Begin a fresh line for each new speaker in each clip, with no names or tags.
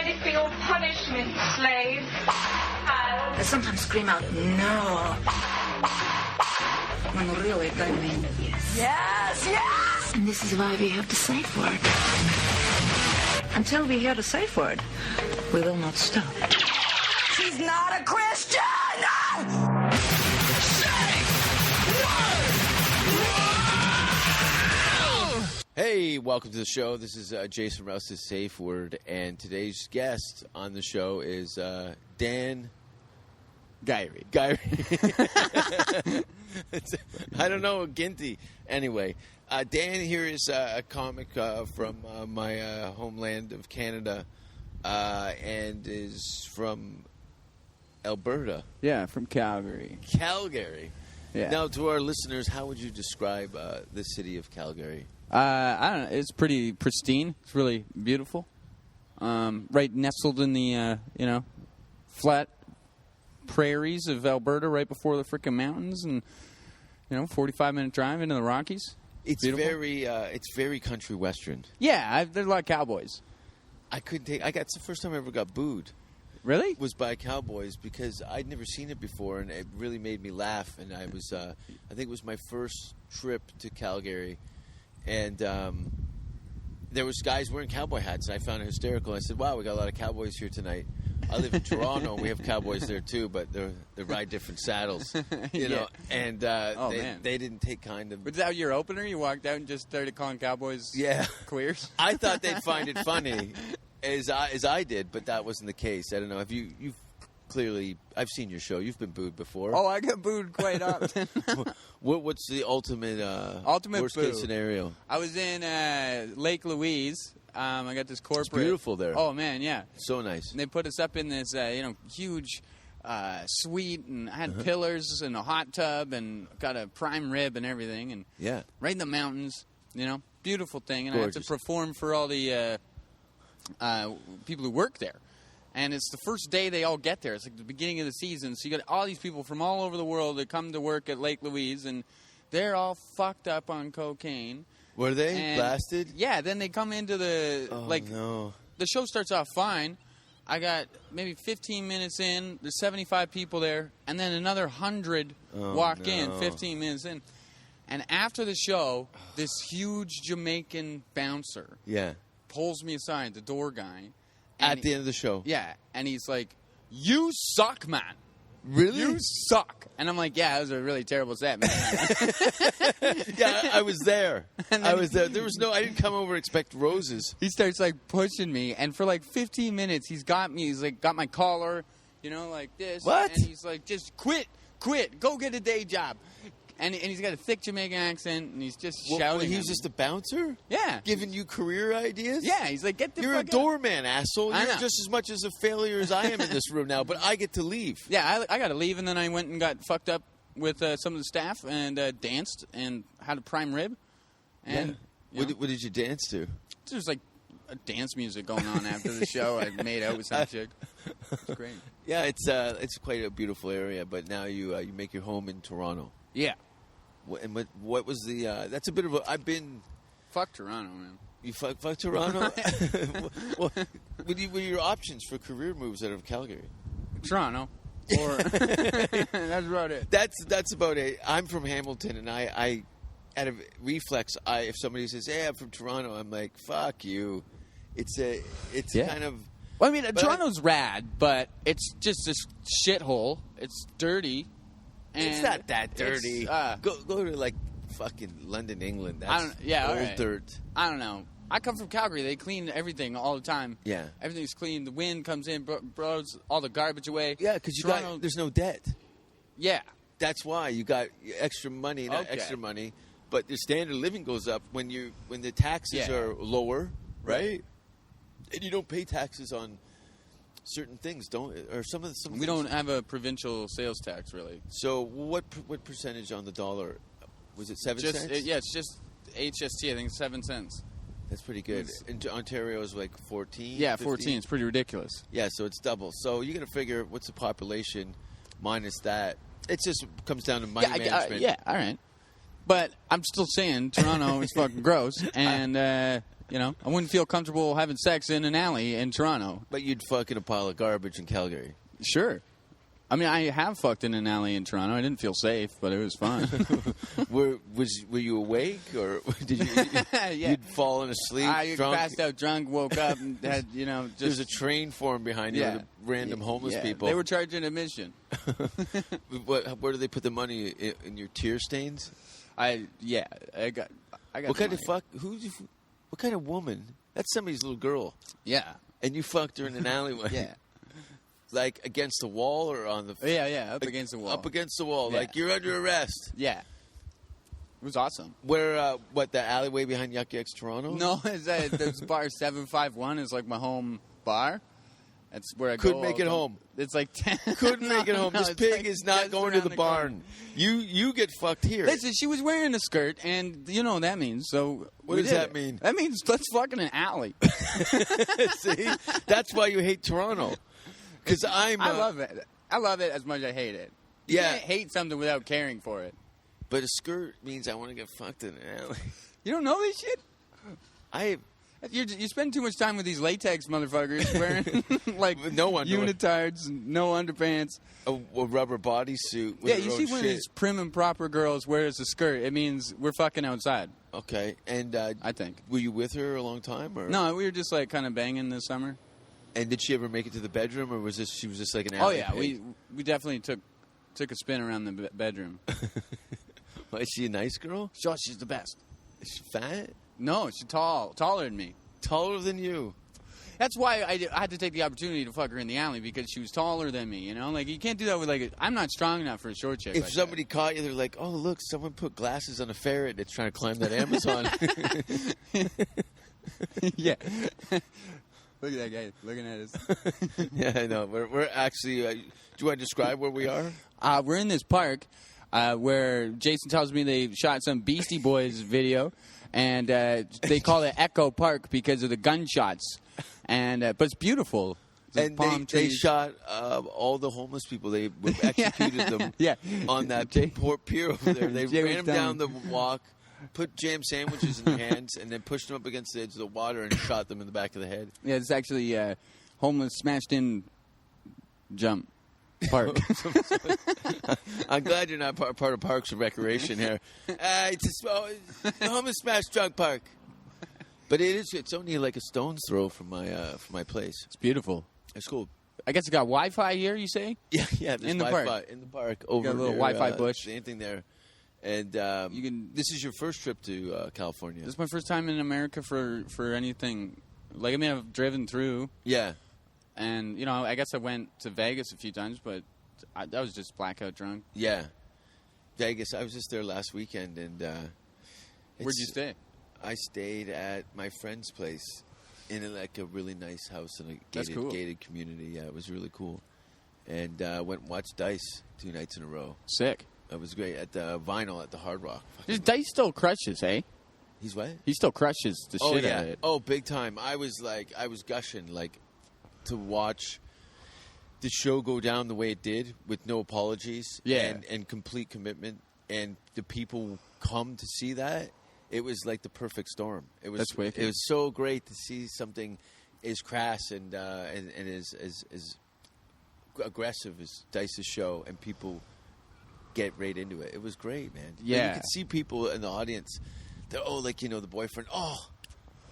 ready for your punishment, slave.
I sometimes scream out, no. When really I mean yes.
Yes, yes!
And this is why we have the safe word. Until we hear the safe word, we will not stop.
She's not a Christian!
Hey, welcome to the show. This is Jason Rouse's Safe Word, and today's guest on the show is Dan
Guiry.
I don't know, Ginty. Anyway, Dan here is a comic from my homeland of Canada and is from Alberta.
Yeah, from Calgary.
Calgary.
Yeah.
Now, to our listeners, how would you describe the city of Calgary?
I don't know. It's pretty pristine. It's really beautiful. Right nestled in the, flat prairies of Alberta right before the frickin' mountains and, 45-minute drive into the Rockies.
It's very country western.
Yeah, there's a lot of cowboys.
It's the first time I ever got booed.
Really?
Was by cowboys because I'd never seen it before, and it really made me laugh. And I was, I think it was my first trip to Calgary. And there was guys wearing cowboy hats, and I found it hysterical. I said, wow, we got a lot of cowboys here tonight. I live in Toronto, and we have cowboys there, too, but they ride different saddles, know. And they didn't take kind of...
Was that your opener? You walked out and just started calling cowboys queers?
I thought they'd find it funny, as I did, but that wasn't the case. I don't know. You've clearly... I've seen your show. You've been booed before.
Oh, I get booed quite often.
What's the ultimate worst
boo.
case scenario?
I was in Lake Louise. I got this corporate.
It's beautiful there.
Oh man, yeah,
so nice.
And they put us up in this huge suite, and I had pillars and a hot tub, and got a prime rib and everything, and right in the mountains. Beautiful thing, and
Gorgeous.
I have to perform for all the people who work there. And it's the first day they all get there. It's like the beginning of the season. So you got all these people from all over the world that come to work at Lake Louise, and they're all fucked up on cocaine.
Were they blasted?
Yeah, then they come into the
no.
The show starts off fine. I got maybe 15 minutes in. There's 75 people there, and then another 100 walk in 15 minutes in. And after the show, this huge Jamaican bouncer pulls me aside, the door guy.
At the end of the show?
Yeah, and he's like, "You suck, man.
Really?
You suck." And I'm like, "Yeah, that was a really terrible set, man."
Yeah, I was there. I was there. There was I didn't come over and expect roses.
He starts pushing me, and for 15 minutes, he's got me. He's got my collar, like this.
What?
And he's like, "Just quit, go get a day job." And he's got a thick Jamaican accent, and he's just shouting.
He was just a bouncer?
Yeah.
Giving you career ideas?
Yeah, he's like, "Get the
You're
fuck
a doorman, asshole.
I
You're
know.
just as much as a failure as I am in this room now, but I get to leave."
Yeah, I got to leave, and then I went and got fucked up with some of the staff and danced and had a prime rib. And
What did you dance to?
There's a dance music going on after the show. I made out with some chick. It's great.
Yeah, it's quite a beautiful area, but now you make your home in Toronto.
Yeah.
And what was the? That's a bit of a. I've been.
Fuck Toronto, man.
You fuck Toronto. What are your options for career moves out of Calgary?
Toronto. Or that's about it.
That's about it. I'm from Hamilton, and I out of reflex, if somebody says, "Hey, I'm from Toronto," I'm like, "Fuck you." It's kind of.
Well, I mean, Toronto's rad, but it's just this shithole. It's dirty.
It's not that dirty. Go to fucking London, England. That's old dirt.
I don't know. I come from Calgary. They clean everything all the time.
Yeah,
everything's clean. The wind comes in, blows all the garbage away.
Yeah, because there's no debt.
Yeah,
that's why you got extra money, not extra money, but the standard of living goes up when the taxes are lower, right? And you don't pay taxes on certain things, we
don't have a provincial sales tax, really.
So what percentage on the dollar? Was it 7 cents?
Yeah, it's just HST. I think 7 cents.
That's pretty good. In Ontario is 14.
Yeah,
15?
14. It's pretty ridiculous.
Yeah, so it's double. So you got to figure what's the population minus that. It just comes down to money management.
Yeah, all right. But I'm still saying Toronto is fucking gross, and You know, I wouldn't feel comfortable having sex in an alley in Toronto.
But you'd fuck in a pile of garbage in Calgary.
Sure. I mean, I have fucked in an alley in Toronto. I didn't feel safe, but it was fun.
Were you awake, or did
Yeah.
you'd fallen asleep?
I
drunk?
passed out drunk, woke up, and had, just...
There's a train formed behind you with random homeless people.
They were charging admission.
Where do they put the money? In your tear stains?
I got
What kind of fuck? What kind of woman? That's somebody's little girl.
Yeah.
And you fucked her in an alleyway.
Yeah.
Like against the wall or on the...
Yeah, up against the wall.
Up against the wall.
Yeah.
Like you're under arrest.
Yeah. It was awesome.
Where, the alleyway behind Yuck Yucks Toronto?
No, it's bar 751 is like my home bar. That's where I
Couldn't
go.
make it home.
It's like 10.
Couldn't make it home. This
it's
pig
like
is not
just
going to
around
the barn. You get fucked here.
Listen, she was wearing a skirt, and you know what that means. So
What
we
does
did
that
it.
mean?
That means let's fuck in an alley.
See? That's why you hate Toronto. Because
I love it. I love it as much as I hate it. You
Yeah.
can't hate something without caring for it.
But a skirt means I want to get fucked in an alley.
You don't know this shit? You spend too much time with these latex motherfuckers wearing like
No underwear.
unitards, no underpants.
A rubber bodysuit with
Yeah,
your
you
own
see when
shit.
these prim and proper girls wears a skirt, it means we're fucking outside.
Okay, and
I think.
were you with her a long time? Or?
No, we were just like kind of banging this summer.
And did she ever make it to the bedroom, or she was just like an
Oh
alley
yeah,
pig?
we definitely took a spin around the bedroom.
Well, is she a nice girl?
Sure, she's the best.
Is she fat?
No, she's taller than me.
Taller than you?
That's why I had to take the opportunity to fuck her in the alley, because she was taller than me. You know, like you can't do that with I'm not strong enough for a short chick.
If
like
somebody caught you, they're like, "Oh, look, someone put glasses on a ferret that's trying to climb that Amazon."
that. Yeah. Look at that guy looking at us.
Yeah, I know. We're actually. Do you want to describe where we are?
We're in this park where Jason tells me they shot some Beastie Boys video, and they call it Echo Park because of the gunshots. And but it's beautiful. There's
And
palm
they
trees.
shot all the homeless people. They executed them
Yeah.
on that poor pier over there. They ran them down the walk, put jam sandwiches in their hands, and then pushed them up against the edge of the water and shot them in the back of the head.
Yeah, it's actually homeless smashed in jump park.
I'm glad you're not part of Parks and Recreation here. It's a homeless smash drunk park. But it's only like a stone's throw from my place.
It's beautiful.
It's cool.
I guess it got Wi-Fi here, you say?
Yeah. There's
In the
Wi-Fi
park.
in the park over
got a little
near,
Wi-Fi bush.
Anything there. And
You can.
this is your first trip to California.
This is my first time in America for anything. Like, I mean, I've driven through,
Yeah.
and you know, I guess I went to Vegas a few times, but I was just blackout drunk.
Yeah. Vegas. I was just there last weekend, and
Where'd you stay?
I stayed at my friend's place in a really nice house in
That's
a
cool.
gated community. Yeah, it was really cool. And went and watched Dice 2 nights in a row.
Sick.
It was great at the Vinyl at the Hard Rock.
This Dice still crushes, eh?
He's what?
He still crushes the shit out of it.
Oh, big time. I was gushing to watch the show go down the way it did with no apologies.
Yeah.
And complete commitment, and the people come to see that. It was like the perfect storm. It was.
That's wicked.
It was so great to see something as crass and as aggressive as Dice's show, and people get right into it. It was great, man.
Yeah.
You could see people in the audience. They're the boyfriend. Oh,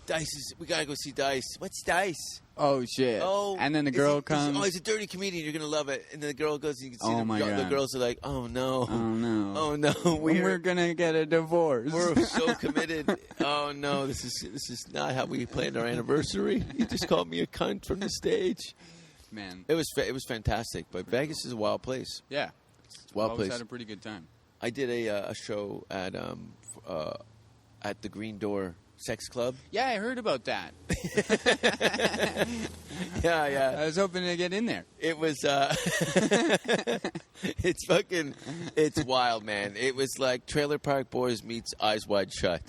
Dice we gotta go see Dice. What's Dice?
Oh shit!
Oh,
and then the girl comes.
Oh, he's a dirty comedian. You're gonna love it. And then the girl goes. And you can see
Oh, my
the
God.
girls are like, oh no,
Oh no!
oh no,
We're gonna get a divorce.
we're so committed. Oh no, this is not how we planned our anniversary. You just called me a cunt from the stage.
Man.
It was fantastic. But Vegas is a wild place.
Yeah.
It's a wild
Always
place.
had a pretty good time.
I did a show at the Green Door Sex Club.
Yeah, I heard about that.
Yeah.
I was hoping to get in there.
It was, it's wild, man. It was like Trailer Park Boys meets Eyes Wide Shut.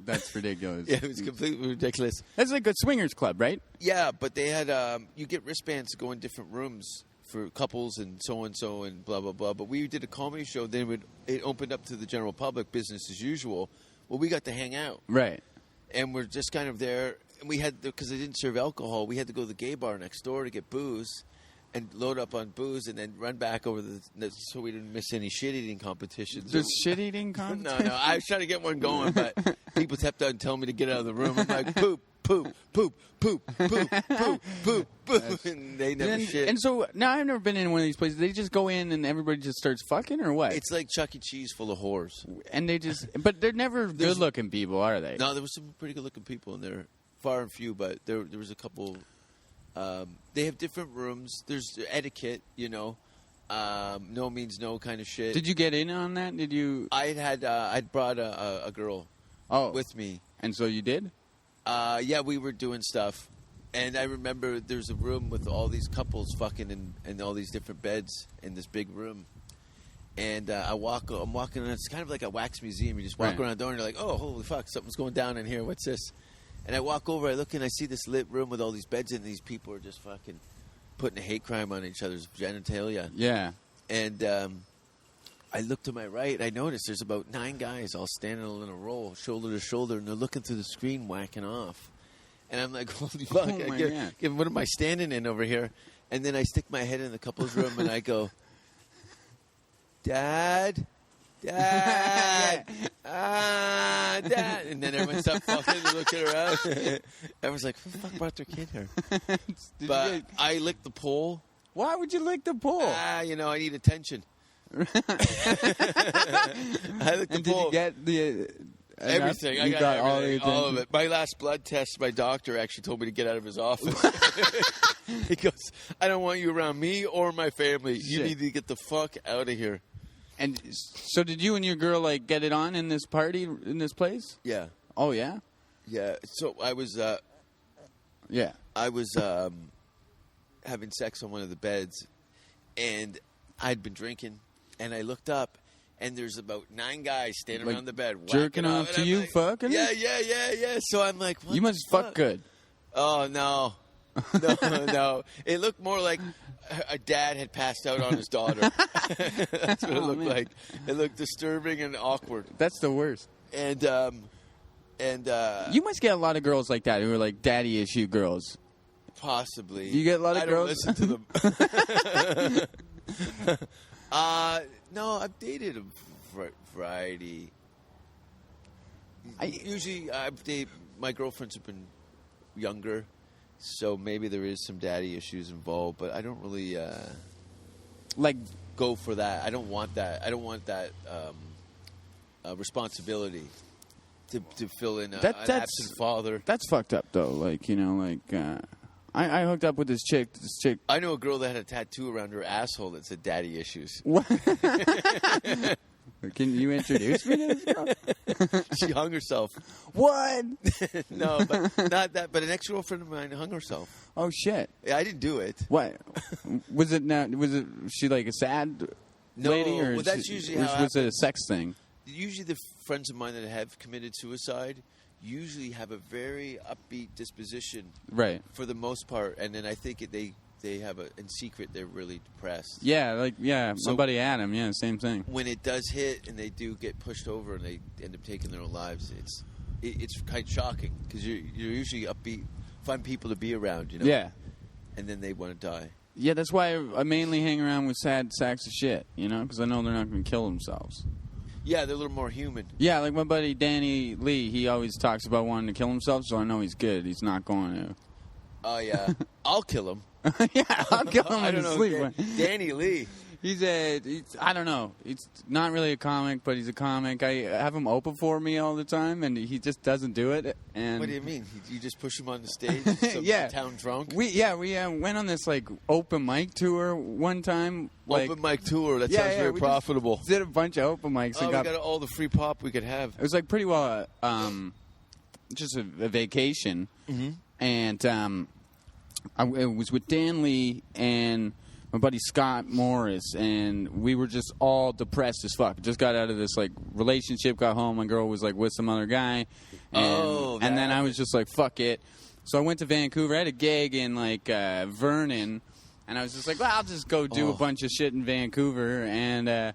That's ridiculous.
Yeah, it was completely ridiculous.
That's like a swingers club, right?
Yeah, but they had, you get wristbands to go in different rooms for couples and so and blah, blah, blah. But we did a comedy show, then it opened up to the general public, business as usual. Well, we got to hang out.
Right.
and we're just kind of there. And we had, because they didn't serve alcohol, we had to go to the gay bar next door to get booze and load up on booze and then run back over so we didn't miss any shit-eating competitions.
The shit-eating competition?
No. I was trying to get one going, but people kept on telling me to get out of the room. I'm like, poop, poop, poop, poop, poop, poop, poop, poop. And they never shit.
And so, now I've never been in one of these places. They just go in and everybody just starts fucking, or what?
It's like Chuck E. Cheese full of whores.
And they just... But they're never good-looking people, are they?
No, there was some pretty good-looking people in there. Far and few, but there was a couple... they have different rooms. There's etiquette, you know. No means no kind of shit.
Did you get in on that? Did you...
I'd brought a girl with me.
And so you did?
Yeah, we were doing stuff. And I remember there's a room with all these couples fucking in all these different beds in this big room. And I'm walking, and it's kind of like a wax museum. You just walk around the door, and you're like, oh, holy fuck, something's going down in here. What's this? And I walk over, I look, and I see this lit room with all these beds in. These people are just fucking putting a hate crime on each other's genitalia.
Yeah.
And I look to my right, and I notice there's about 9 guys all standing in a row, shoulder to shoulder, and they're looking through the screen, whacking off. And I'm like, holy fuck, what am I standing in over here? And then I stick my head in the couple's room, and I go, Dad? Dad, Dad, and then everyone stopped fucking and looking around. Everyone's like, "Who the fuck brought their kid here?" But I licked the pole.
Why would you lick the pole?
You know, I need attention. I licked the pole.
Did you get the
everything? I got everything, all of it. My last blood test, my doctor actually told me to get out of his office. He goes, "I don't want you around me or my family. You need to get the fuck out of here."
And so did you and your girl, like, get it on in this party, in this place?
Yeah.
Oh, yeah?
Yeah. So I was...
yeah.
I was having sex on one of the beds, and I'd been drinking, and I looked up, and there's about 9 guys standing around the bed.
Jerking off to you,
like,
fucking?
Yeah. So I'm like, what
you must fuck good.
Oh, no. No. It looked more like a dad had passed out on his daughter. That's what it looked like. It looked disturbing and awkward.
That's the worst.
And
you must get a lot of girls like that who are like daddy issue girls.
Possibly.
You get a lot of girls.
I don't listen to them. No, I've dated a variety. Usually, my girlfriends have been younger. So maybe there is some daddy issues involved, but I don't really go for that. I don't want that. I don't want that responsibility to fill in an absent father.
That's fucked up, though. Like, you know, like I hooked up with this chick.
I know a girl that had a tattoo around her asshole that said "daddy issues."
What? Can you introduce me to this girl?
She hung herself.
What?
No, but not that. But an ex-girlfriend of mine hung herself.
Oh shit!
Yeah, I didn't do it.
What? Was it she like a sad lady, or
well, that's usually how
was it a sex thing?
Usually, the friends of mine that have committed suicide usually have a very upbeat disposition,
right?
For the most part, and then I think they have in secret they're really depressed.
Yeah,
So
my buddy Adam, same thing.
When it does hit and they do get pushed over and they end up taking their own lives, it's kind of shocking because you're usually upbeat, fun people to be around, you know.
Yeah.
And then they want to die.
Yeah, that's why I mainly hang around with sad sacks of shit, you know, because I know they're not going to kill themselves.
Yeah, they're a little more human.
Yeah, like my buddy Danny Lee, he always talks about wanting to kill himself, so I know he's good. He's not going to.
Oh, yeah. I'll kill him.
Yeah, I'll kill him
I
in
don't
his
know.
sleep.
Danny Lee.
He's I don't know. He's not really a comic, but he's a comic. I have him open for me all the time, and he just doesn't do it. And
what do you mean? You just push him on the stage?
Yeah.
Town drunk?
We went on this like open mic tour one time.
Open mic tour? That sounds very profitable.
Did a bunch of open mics.
Oh, we got all the free pop we could have.
It was like pretty well just a vacation.
Mm-hmm.
And it was with Dan Lee and my buddy Scott Morris, and we were just all depressed as fuck. Just got out of this like relationship, got home, my girl was like with some other guy, and then I was just like, fuck it. So I went to Vancouver. I had a gig in like Vernon, and I was just like, well, I'll just go do a bunch of shit in Vancouver, and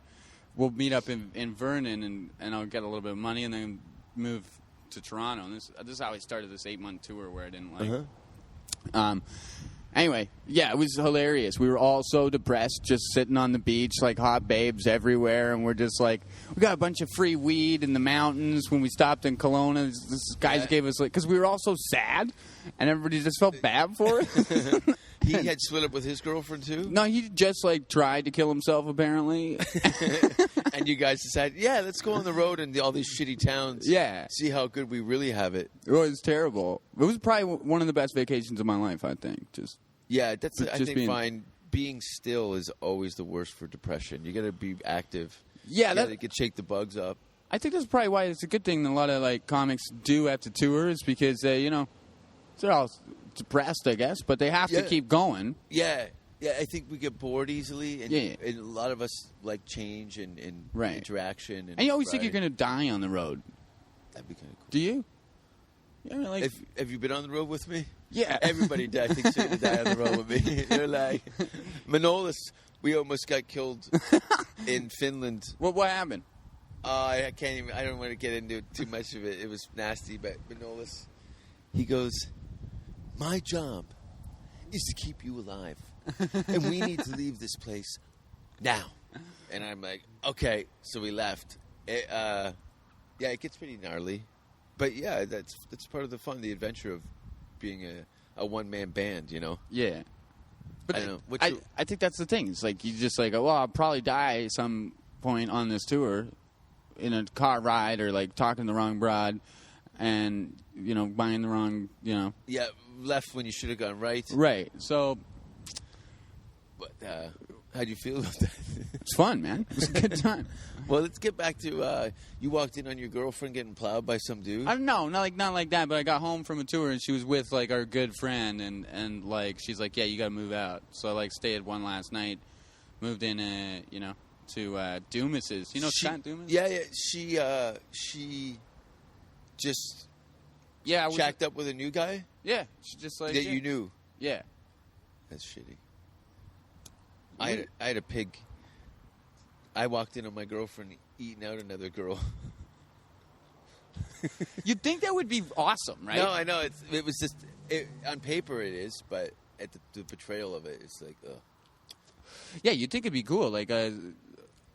we'll meet up in Vernon, and I'll get a little bit of money, and then move to Toronto, and this is how I started this 8-month tour where I didn't like.
Uh-huh.
Anyway, yeah, it was hilarious. We were all so depressed, just sitting on the beach, like hot babes everywhere, and we're just like, we got a bunch of free weed in the mountains when we stopped in Kelowna. This guys gave us, like, because we were all so sad, and everybody just felt bad for it.
He had split up with his girlfriend, too?
No, he just, like, tried to kill himself, apparently.
And you guys decided, yeah, let's go on the road in all these shitty towns.
Yeah.
See how good we really have it.
It was terrible. It was probably one of the best vacations of my life, I think.
Yeah, that's I
just
think
being-
fine. Being still is always the worst for depression. You got to be active.
Yeah,
you
that-
got to shake the bugs up.
I think that's probably why it's a good thing that a lot of, like, comics do after tours because, you know, they're all depressed, I guess, but they have to keep going.
Yeah, I think we get bored easily, and,
Yeah.
and a lot of us like change and
Right.
interaction.
And you always think you're going to die on the road.
That'd be kind of cool.
Do you? Yeah, like,
Have you been on the road with me?
yeah.
Everybody thinks they're going to die on the road with me. They're like, Manolis, we almost got killed in Finland.
What happened?
I can't even, I don't want to get into too much of it. It was nasty, but Manolis, he goes, my job is to keep you alive. And we need to leave this place now. And I'm like, okay. So we left. It gets pretty gnarly. But yeah, that's part of the fun, the adventure of being a one-man band, you know?
Yeah. But
I don't know.
I think that's the thing. It's like you just like, well, I'll probably die at some point on this tour in a car ride or like talking to the wrong broad and, you know, buying the wrong, you know.
Yeah, left when you should have gone right.
Right. So
But how do you feel about that?
it's fun, man. It was a good time.
Well, let's get back to you walked in on your girlfriend getting plowed by some dude.
I don't know, not like that. But I got home from a tour and she was with like our good friend, and like she's like, yeah, you got to move out. So I like stayed one last night, moved in, you know, to Dumas's. You know Scott Dumas?
Yeah. She just
Yeah, I was,
shacked up with a new guy
yeah. She just like
that
yeah.
you knew.
Yeah.
That's shitty. I had a pig. I walked in on my girlfriend eating out another girl.
You'd think that would be awesome, right?
No, I know. It was just on paper it is, but at the betrayal of it, it's like, ugh.
Yeah, you'd think it'd be cool. Like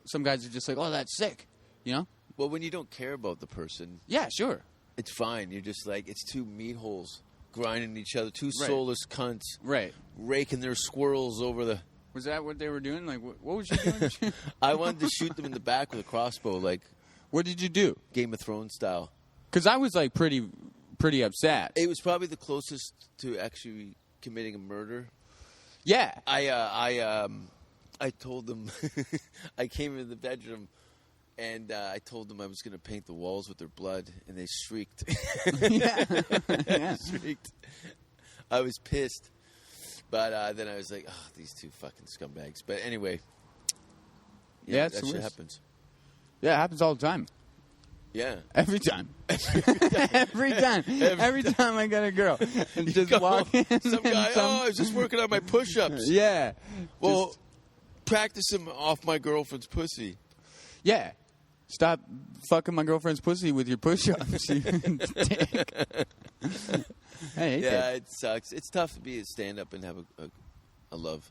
some guys are just like, oh, that's sick, you know?
Well, when you don't care about the person,
Yeah, sure.
it's fine. You're just like, it's two meat holes grinding each other, two
Right.
soulless cunts
Right.
raking their squirrels over the...
Was that what they were doing? Like, what was you doing?
I wanted to shoot them in the back with a crossbow, like
What did you do?
Game of Thrones style.
Because I was like pretty upset.
It was probably the closest to actually committing a murder.
Yeah.
I told them I came into the bedroom and I told them I was going to paint the walls with their blood, and they shrieked.
Yeah. Yeah.
Shrieked. I was pissed, but then I was like, "Oh, these two fucking scumbags." But anyway,
Yeah, it's
that
the
shit
worst.
happens.
Yeah, it happens all the time.
Yeah,
Every time. Every time. Every time I get a girl. And just
Come
walk
on,
in.
some
and
guy. Oh, I was just working on my push-ups.
Yeah.
Well,
Just-
practice them off my girlfriend's pussy.
yeah. Stop fucking my girlfriend's pussy with your push-ups. You dick. I hate
Yeah,
that.
it sucks. It's tough to be a stand-up and have a love.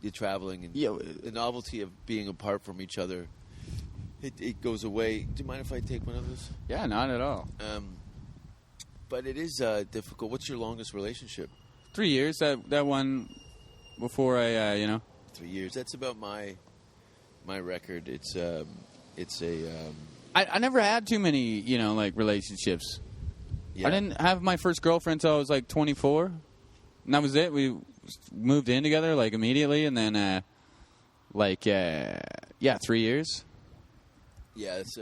You're traveling, and
Yeah.
the novelty of being apart from each other, it goes away. Do you mind if I take one of those?
Yeah, not at all.
But it is difficult. What's your longest relationship?
3 years. That one before I,
3 years. That's about my record. It's a
I never had too many, like relationships.
yeah.
I didn't have my first girlfriend until I was like 24. And that was it. We moved in together like immediately, and then 3 years.
Yeah, it's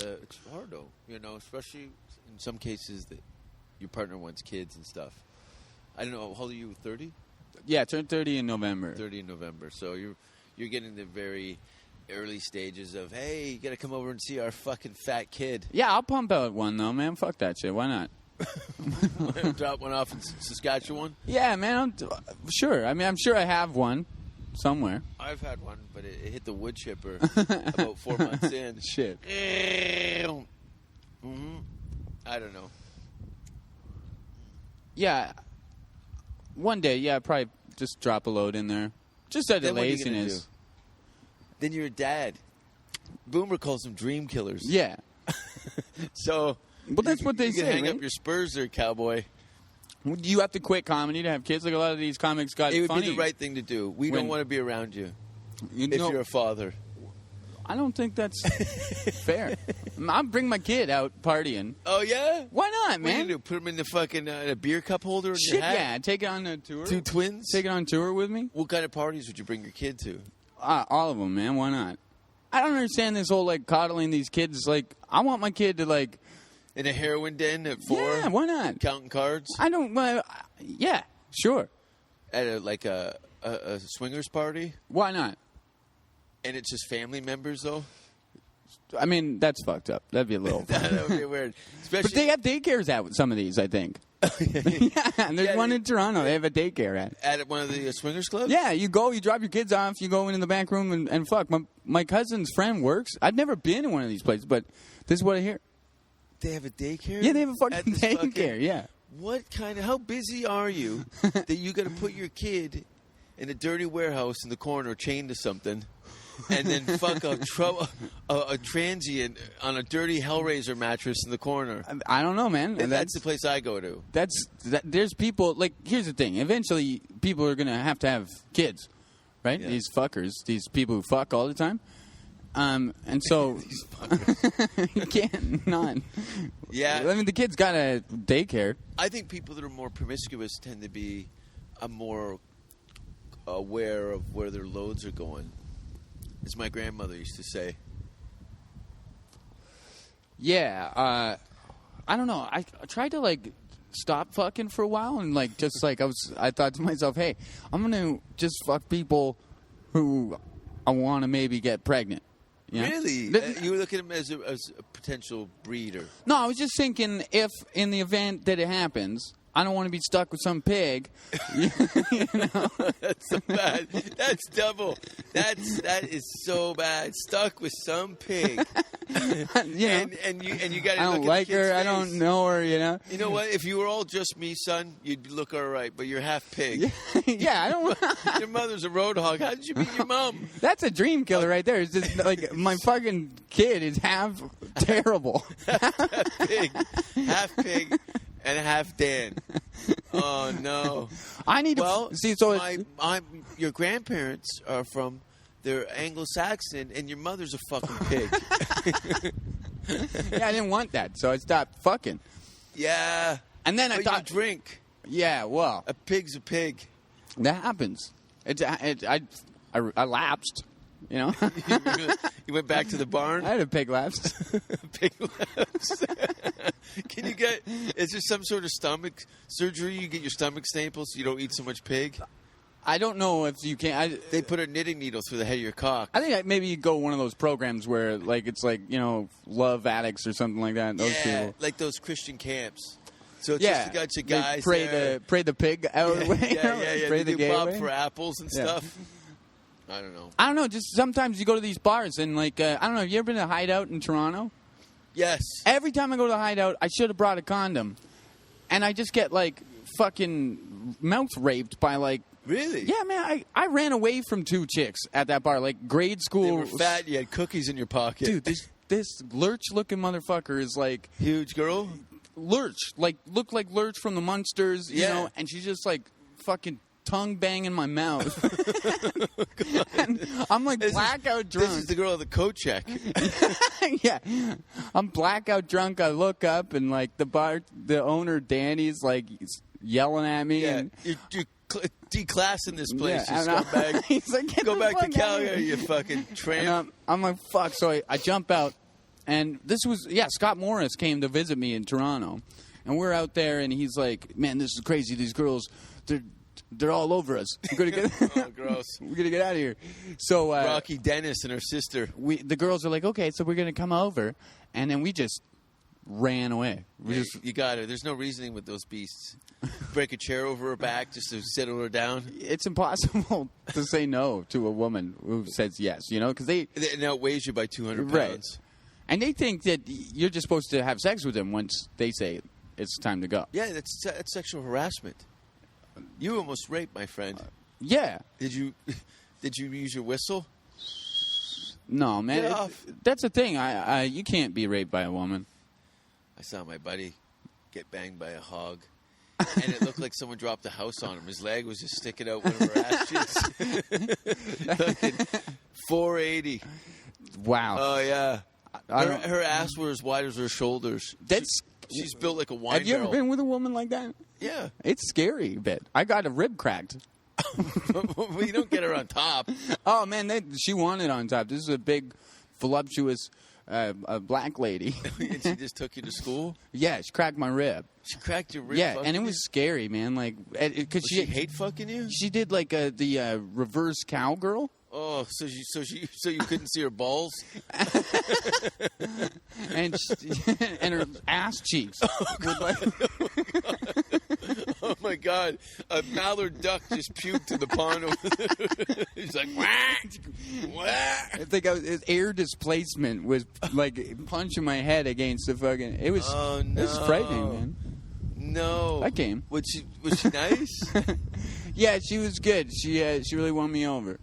hard though. Especially in some cases that your partner wants kids and stuff. I don't know. How old are you? 30?
Yeah, I turned 30 in November.
30 in November. So you're getting the very early stages of, hey, you got to come over and see our fucking fat kid.
Yeah, I'll pump out one though, man. Fuck that shit. Why not?
Drop one off in Saskatchewan.
Yeah, man. Sure. I mean, I'm sure I have one somewhere.
I've had one, but it hit the wood chipper about 4 months in.
Shit.
Mm-hmm. I don't know.
Yeah. One day, yeah, probably just drop a load in there. Just out of
Then what are you gonna
laziness.
do? Then you're a dad. Boomer calls them dream killers.
Yeah.
So,
But that's what they
you can
say,
hang
right?
up your spurs there, cowboy.
You have to quit comedy to have kids. Like a lot of these comics got
It would
funny.
be the right thing to do. We
When-
don't want to be around you
You
if
know,
you're a father.
I don't think that's fair. I'll bring my kid out partying.
Oh, yeah?
Why not,
What are you
man?
going to do? Put them in the fucking a beer cup holder in
Shit,
your hat?
yeah. Take it on a tour.
Two twins?
Take it on tour with me.
What kind of parties would you bring your kid to?
All of them, man. Why not? I don't understand this whole, like, coddling these kids. Like, I want my kid to, like...
In a heroin den at 4?
Yeah, why not?
Counting cards?
I don't... yeah, sure.
At a swingers party?
Why not?
And it's just family members, though?
I mean, that's fucked up. That'd be a little...
That would be weird.
But
Especially
they have daycares at some of these, I think. Yeah, and there's
Yeah,
one in Toronto. They have a daycare at.
at one of the swingers clubs?
Yeah, you go, you drop your kids off, you go into the back room and fuck. My cousin's friend works. I've never been in one of these places, but this is what I hear.
They have a daycare?
Yeah, they have a
At
fucking
this
daycare, yeah.
How busy are you that you got to put your kid in a dirty warehouse in the corner chained to something and then fuck a transient on a dirty Hellraiser mattress in the corner?
I don't know, man.
And that's the place I go to.
There's people, like, here's the thing. Eventually, people are going to have kids, right?
Yeah.
These fuckers, these people who fuck all the time. And so you can't not.
Yeah.
I mean, the kid's got a daycare.
I think people that are more promiscuous tend to be more aware of where their loads are going, as my grandmother used to say.
Yeah, I don't know. I tried to, like, stop fucking for a while, and, like, just like I thought to myself, hey, I'm gonna just fuck people who I want to maybe get pregnant. You know?
Really? You look at him as a potential breeder.
No, I was just thinking, if in the event that it happens, I don't want to be stuck with some pig. You know?
That's so bad. That's double. That is so bad. Stuck with some pig.
You know,
and you got to.
I don't like her. I don't know her. You know.
You know what? If you were all just me, son, you'd look all right. But you're half pig.
Yeah, I don't.
Your mother's a road hog. How did you meet your mom?
That's a dream killer right there. It's just like my fucking kid is half terrible.
half pig, and half Dan. Oh no!
I need to see. So
your grandparents are from. They're Anglo-Saxon, and your mother's a fucking pig.
yeah, I didn't want that, so I stopped fucking.
Yeah.
And then I
But
thought,
you drink.
yeah, well,
A pig's a pig.
that happens. I lapsed, you know.
You went back to the barn.
I had a pig lapse.
Pig lips. Can you get? Is there some sort of stomach surgery? You get your stomach stapled so you don't eat so much pig.
I don't know if you can.
They put a knitting needle through the head of your cock.
I think maybe you go one of those programs where, like, it's like, you know, Love Addicts or something like that. Those people.
Like those Christian camps. So it's
Yeah,
just a bunch of
they
guys
pray
there.
the pig out of the way.
Yeah.
Pray
They
the
do
gay
Bob
away.
for apples and
Yeah.
stuff. I don't know.
I don't know. Just sometimes you go to these bars and, like, I don't know. Have you ever been to Hideout in Toronto?
Yes.
Every time I go to the Hideout, I should have brought a condom, and I just get, like, fucking mouth raped by, like.
Really?
Yeah, man. I ran away from 2 chicks at that bar, like grade school.
They were fat. You had cookies in your pocket.
Dude, this lurch-looking motherfucker is like
Huge girl.
Lurch, like looked like Lurch from the Munsters, you
Yeah.
know, and she's just like fucking tongue banging my mouth. And I'm like blackout drunk.
This is the girl of the coat check.
Yeah, I'm blackout drunk. I look up and like the owner Danny's like yelling at me.
Yeah.
And,
You're declassing this place,
Yeah,
you
and
scumbag.
he's like, "Get
Go
the
back to
fuck out of
Calgary,
here."
you fucking tramp.
And I'm like, fuck. So I jump out, and this was, Scott Morris came to visit me in Toronto. And we're out there, and he's like, man, this is crazy. These girls, they're all over us. We're gonna get,
Oh, gross.
we're gonna get out of here. So
Rocky Dennis and her sister.
the girls are like, okay, so we're gonna come over, and then we just ran away.
You got her. There's no reasoning with those beasts. Break a chair over her back just to settle her down.
It's impossible to say no to a woman who says yes, you know, because
It outweighs you by 200 pounds.
Right. And they think that you're just supposed to have sex with them once they say it's time to go.
Yeah, that's sexual harassment. You almost raped my friend.
Yeah.
Did you use your whistle?
No, man.
Get off.
That's the thing. You can't be raped by a woman.
I saw my buddy get banged by a hog. And it looked like someone dropped a house on him. His leg was just sticking out one of her ass cheeks. Fucking 480.
Wow.
Oh, yeah. Her ass were as wide as her shoulders. She's built like a wine
Have you
barrel.
ever been with a woman like that?
Yeah.
It's scary a bit. I got a rib cracked.
Well, you don't get her on top.
Oh, man, she wanted on top. This is a big, voluptuous black lady.
And she just took you to school?
Yeah, she cracked my rib.
She cracked your rib?
Yeah, and it was scary, man. Like, because
she hate fucking you?
She did like the reverse cowgirl.
Oh, so you couldn't see her balls?
and her ass cheeks.
Oh my God! A mallard duck just puked in the pond over there. He's like, wah, wah.
I think his air displacement was like punching my head against the fucking. It was.
Oh no!
It was frightening, man.
No.
I came.
Was she nice?
Yeah, she was good. She really won me over.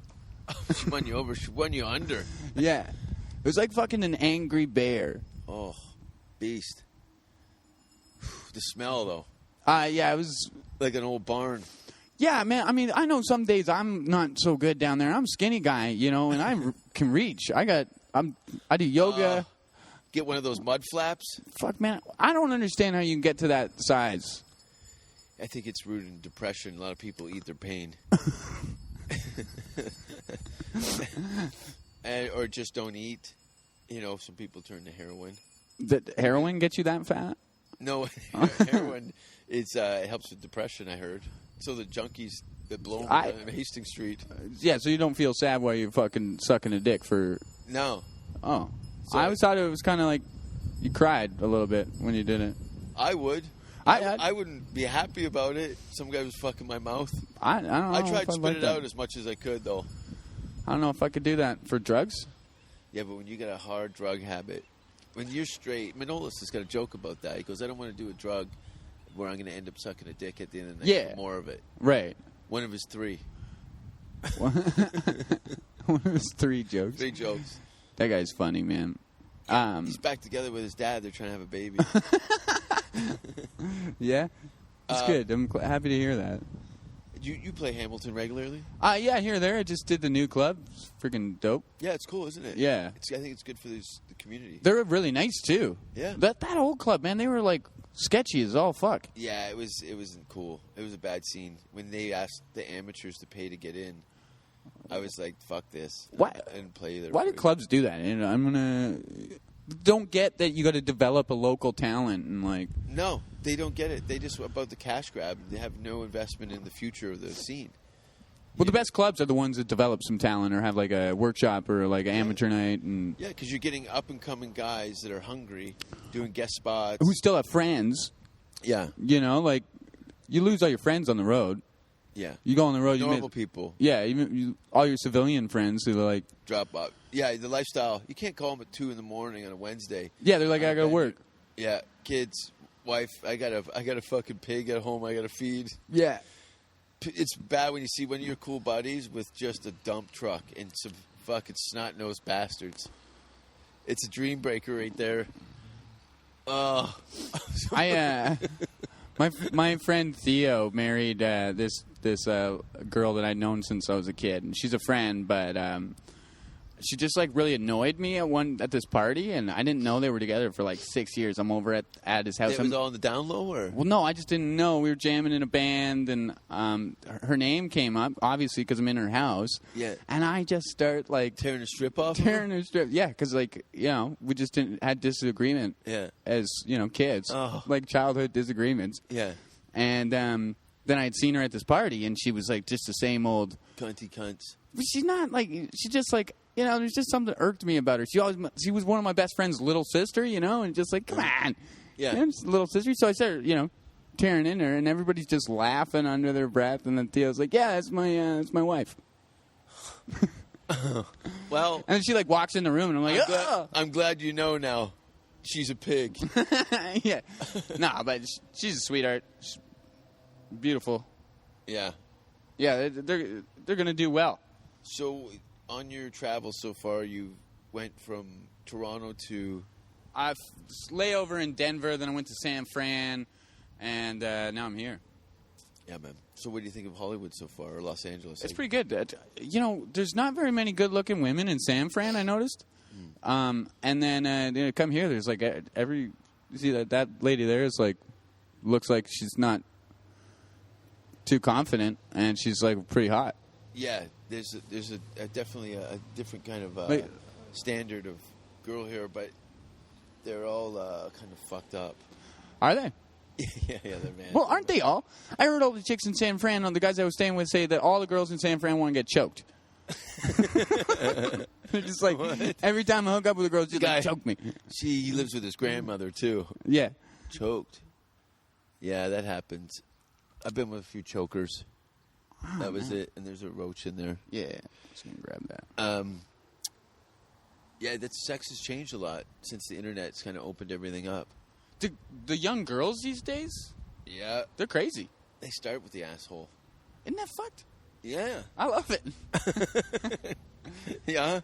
She won you over. She won you under.
Yeah, it was like fucking an angry bear.
Oh, beast. The smell though.
Yeah, it was
like an old barn.
Yeah, man. I mean, I know some days I'm not so good down there. I'm a skinny guy, you know, and I can reach. I do yoga.
Get one of those mud flaps.
Fuck, man. I don't understand how you can get to that size.
I think it's rooted in depression. A lot of people eat their pain. Or just don't eat. You know, some people turn to heroin.
Did heroin get you that fat?
No, heroin it helps with depression, I heard. So the junkies that blow on Hastings Street.
Yeah, so you don't feel sad while you're fucking sucking a dick for...
No.
Oh.
So
I always thought it was kind of like you cried a little bit when you did it.
I would. I wouldn't be happy about it. Some guy was fucking my mouth.
I don't know.
I tried to spit it out as much as I could, though.
I don't know if I could do that for drugs.
Yeah, but when you get a hard drug habit, when you're straight, Manolis has got a joke about that. He goes, I don't want to do a drug where I'm going to end up sucking a dick at the end of the night.
Yeah.
More of it.
Right.
One of his 3.
One of his 3 jokes.
3 jokes.
That guy's funny, man.
He's back together with his dad. They're trying to have a baby.
Yeah? It's good. I'm happy to hear that.
You play Hamilton regularly?
Yeah, here or there. I just did the new club. It's freaking dope.
Yeah, it's cool, isn't it?
Yeah.
I think it's good for the community.
They're really nice, too.
Yeah.
That old club, man, they were, like, sketchy as all fuck.
Yeah, it wasn't cool. It was a bad scene. When they asked the amateurs to pay to get in, I was like, fuck this.
Why?
I didn't play either.
Why do clubs do that? And I'm going to... Don't get that you got to develop a local talent and, like...
No, they don't get it. They just about the cash grab. They have no investment in the future of the scene.
Well, the best clubs are the ones that develop some talent or have, like, a workshop or, like, an amateur night. And
yeah, because you're getting up-and-coming guys that are hungry, doing guest spots.
who still have friends.
Yeah.
You know, like, you lose all your friends on the road.
Yeah.
You go on the road,
Normal people.
Yeah, even all your civilian friends who are like...
Drop out. Yeah, the lifestyle. You can't call them at 2 in the morning on a Wednesday.
Yeah, they're like, I gotta work.
Yeah, kids, wife, I got a fucking pig at home I gotta feed.
Yeah.
It's bad when you see one of your cool buddies with just a dump truck and some fucking snot-nosed bastards. It's a dream breaker right there. Oh.
My friend Theo married this girl that I'd known since I was a kid, and she's a friend, but she just like really annoyed me at this party, and I didn't know they were together for like 6 years. I'm over at his house.
It was all on the down low, or?
Well, no, I just didn't know. We were jamming in a band, and her name came up, obviously, because I'm in her house.
Yeah.
And I just start like
tearing her strip off.
Tearing her strip, yeah, because like we just had disagreement.
Yeah.
As kids, like childhood disagreements.
Yeah.
And then I had seen her at this party, and she was like just the same old
cunty cunts.
But she's not like she just like. There's just something that irked me about her. She was one of my best friend's little sister, and just like, come on.
Yeah.
Just little sister. So I started, tearing in her, and everybody's just laughing under their breath. And then Theo's like, yeah, that's my wife.
Well,
And then she like walks in the room, and I'm like,
I'm glad you know now. She's a pig.
yeah. Nah, but she's a sweetheart. She's beautiful.
Yeah.
Yeah, they're gonna do well.
So, on your travels so far, you went from Toronto to...
I layover in Denver, then I went to San Fran, and now I'm here.
Yeah, man. So what do you think of Hollywood so far, or Los Angeles?
It's pretty good. You know, there's not very many good-looking women in San Fran, I noticed. And then come here, there's like you see that lady there is like, looks like she's not too confident, and she's like pretty hot.
Yeah, there's definitely a different kind of standard of girl here, but they're all kind of fucked up.
Are they?
yeah, they're man.
Well, aren't they all? I heard all the chicks in San Fran, the guys I was staying with, say that all the girls in San Fran want to get choked. They're just like,
What?
every time I hook up with a girl, she's like, choke me.
He lives with his grandmother, too.
Yeah.
Choked. Yeah, that happens. I've been with a few chokers. That was it, and there's a roach in there.
Yeah. Just going to grab that.
Yeah, that sex has changed a lot since the internet's kind of opened everything up.
The young girls these days,
Yeah.
they're crazy.
They start with the asshole.
Isn't that fucked?
Yeah.
I love it.
Yeah.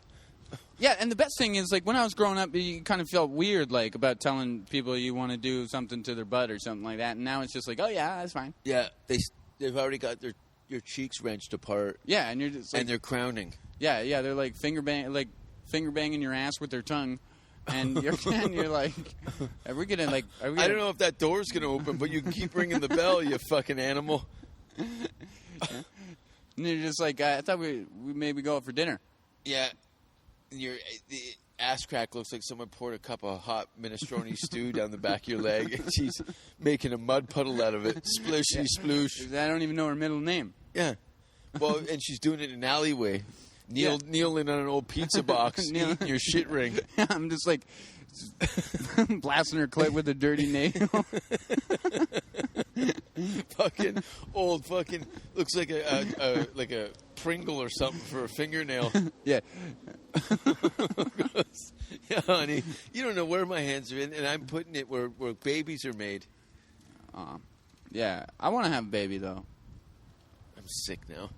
Yeah, and the best thing is, like, when I was growing up, you kind of felt weird, like, about telling people you want to do something to their butt or something like that. And now it's just like, oh, yeah, that's fine.
Yeah, they've already got your cheeks wrenched apart.
Yeah, and you're just like,
And they're crowning.
yeah, they're like finger banging your ass with their tongue. And you're like, are we gonna?
I don't know if that door's gonna open, but you can keep ringing the bell, you fucking animal.
Yeah. And you're just like, I thought we maybe go out for dinner.
Yeah, the ass crack looks like someone poured a cup of hot minestrone stew down the back of your leg, and she's making a mud puddle out of it. Splishy sploosh.
I don't even know her middle name.
Yeah, well, and she's doing it in an alleyway. Kneeling on an old pizza box, eating your shit ring.
I'm just like blasting her clit with a dirty nail.
Fucking old fucking looks like a Pringle or something for a fingernail.
Yeah.
Yeah, honey, you don't know where my hands are in, and I'm putting it where babies are made.
Yeah, I want to have a baby though.
I'm sick now.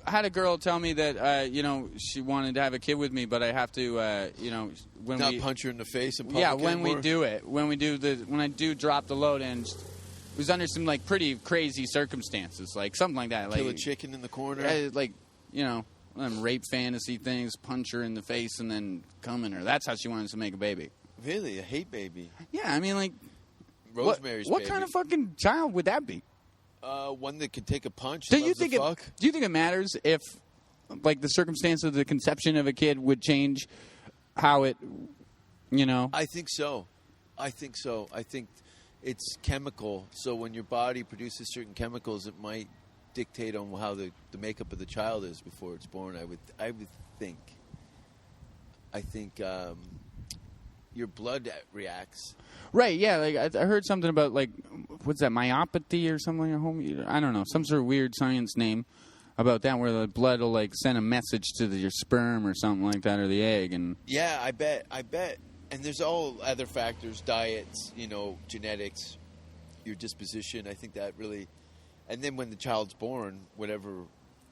I had a girl tell me that she wanted to have a kid with me, but I have to when
Not
we
punch her in the face in public.
yeah when
anymore.
we do it when I do drop the load in, it was under some like pretty crazy circumstances, like something like that,
Kill
like
a chicken in the corner.
Them rape fantasy things, punch her in the face and then come in her. That's how she wanted to make a baby.
Really, a hate baby.
Yeah, I mean, like
Rosemary's
what
baby.
kind of fucking child would that be?
One that could take a punch.
Do
and
you
loves to
think
fuck.
do you think it matters if, like, the circumstance of the conception of a kid would change how it,
I think so. I think it's chemical. So when your body produces certain chemicals, it might dictate on how the makeup of the child is before it's born. I would think. I think your blood reacts.
Right, yeah. Like I heard something about, like, what's that, myopathy or something at home? I don't know, some sort of weird science name about that, where the blood will like send a message to your sperm or something like that, or the egg. And
Yeah, I bet. And there's all other factors: diets, genetics, your disposition. I think that really, and then when the child's born, whatever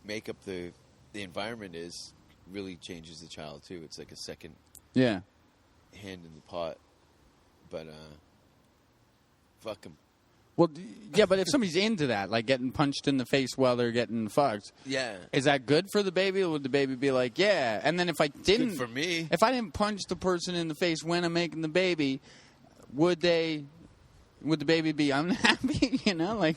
makeup the environment is, really changes the child too. It's like a second
yeah.
hand in the pot. But fuck them.
Well, yeah, but if somebody's into that, like getting punched in the face while they're getting fucked,
Yeah.
is that good for the baby, or would the baby be like, yeah? And then if I didn't,
Good for me.
if I didn't punch the person in the face when I'm making the baby, would the baby be unhappy? Like,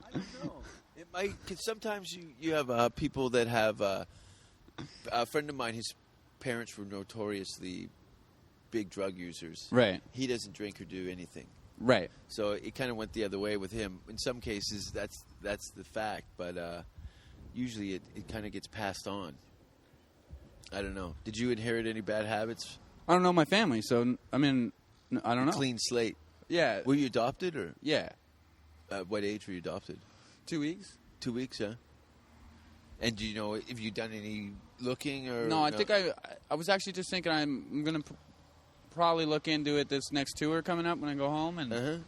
I don't know. It might, because sometimes you have people that have. A friend of mine, his parents were notoriously big drug users.
right,
He doesn't drink or do anything.
right.
So it kind of went the other way with him. In some cases, that's the fact, but usually it kind of gets passed on. I don't know. Did you inherit any bad habits?
I don't know my family, so I mean, I don't know.
Clean slate.
Yeah,
Were you adopted, or
yeah.
at what age were you adopted?
2 weeks.
2 weeks, huh? And do you know if you've done any looking or
No, I think I was actually just thinking I'm going to probably look into it this next tour coming up when I go home. And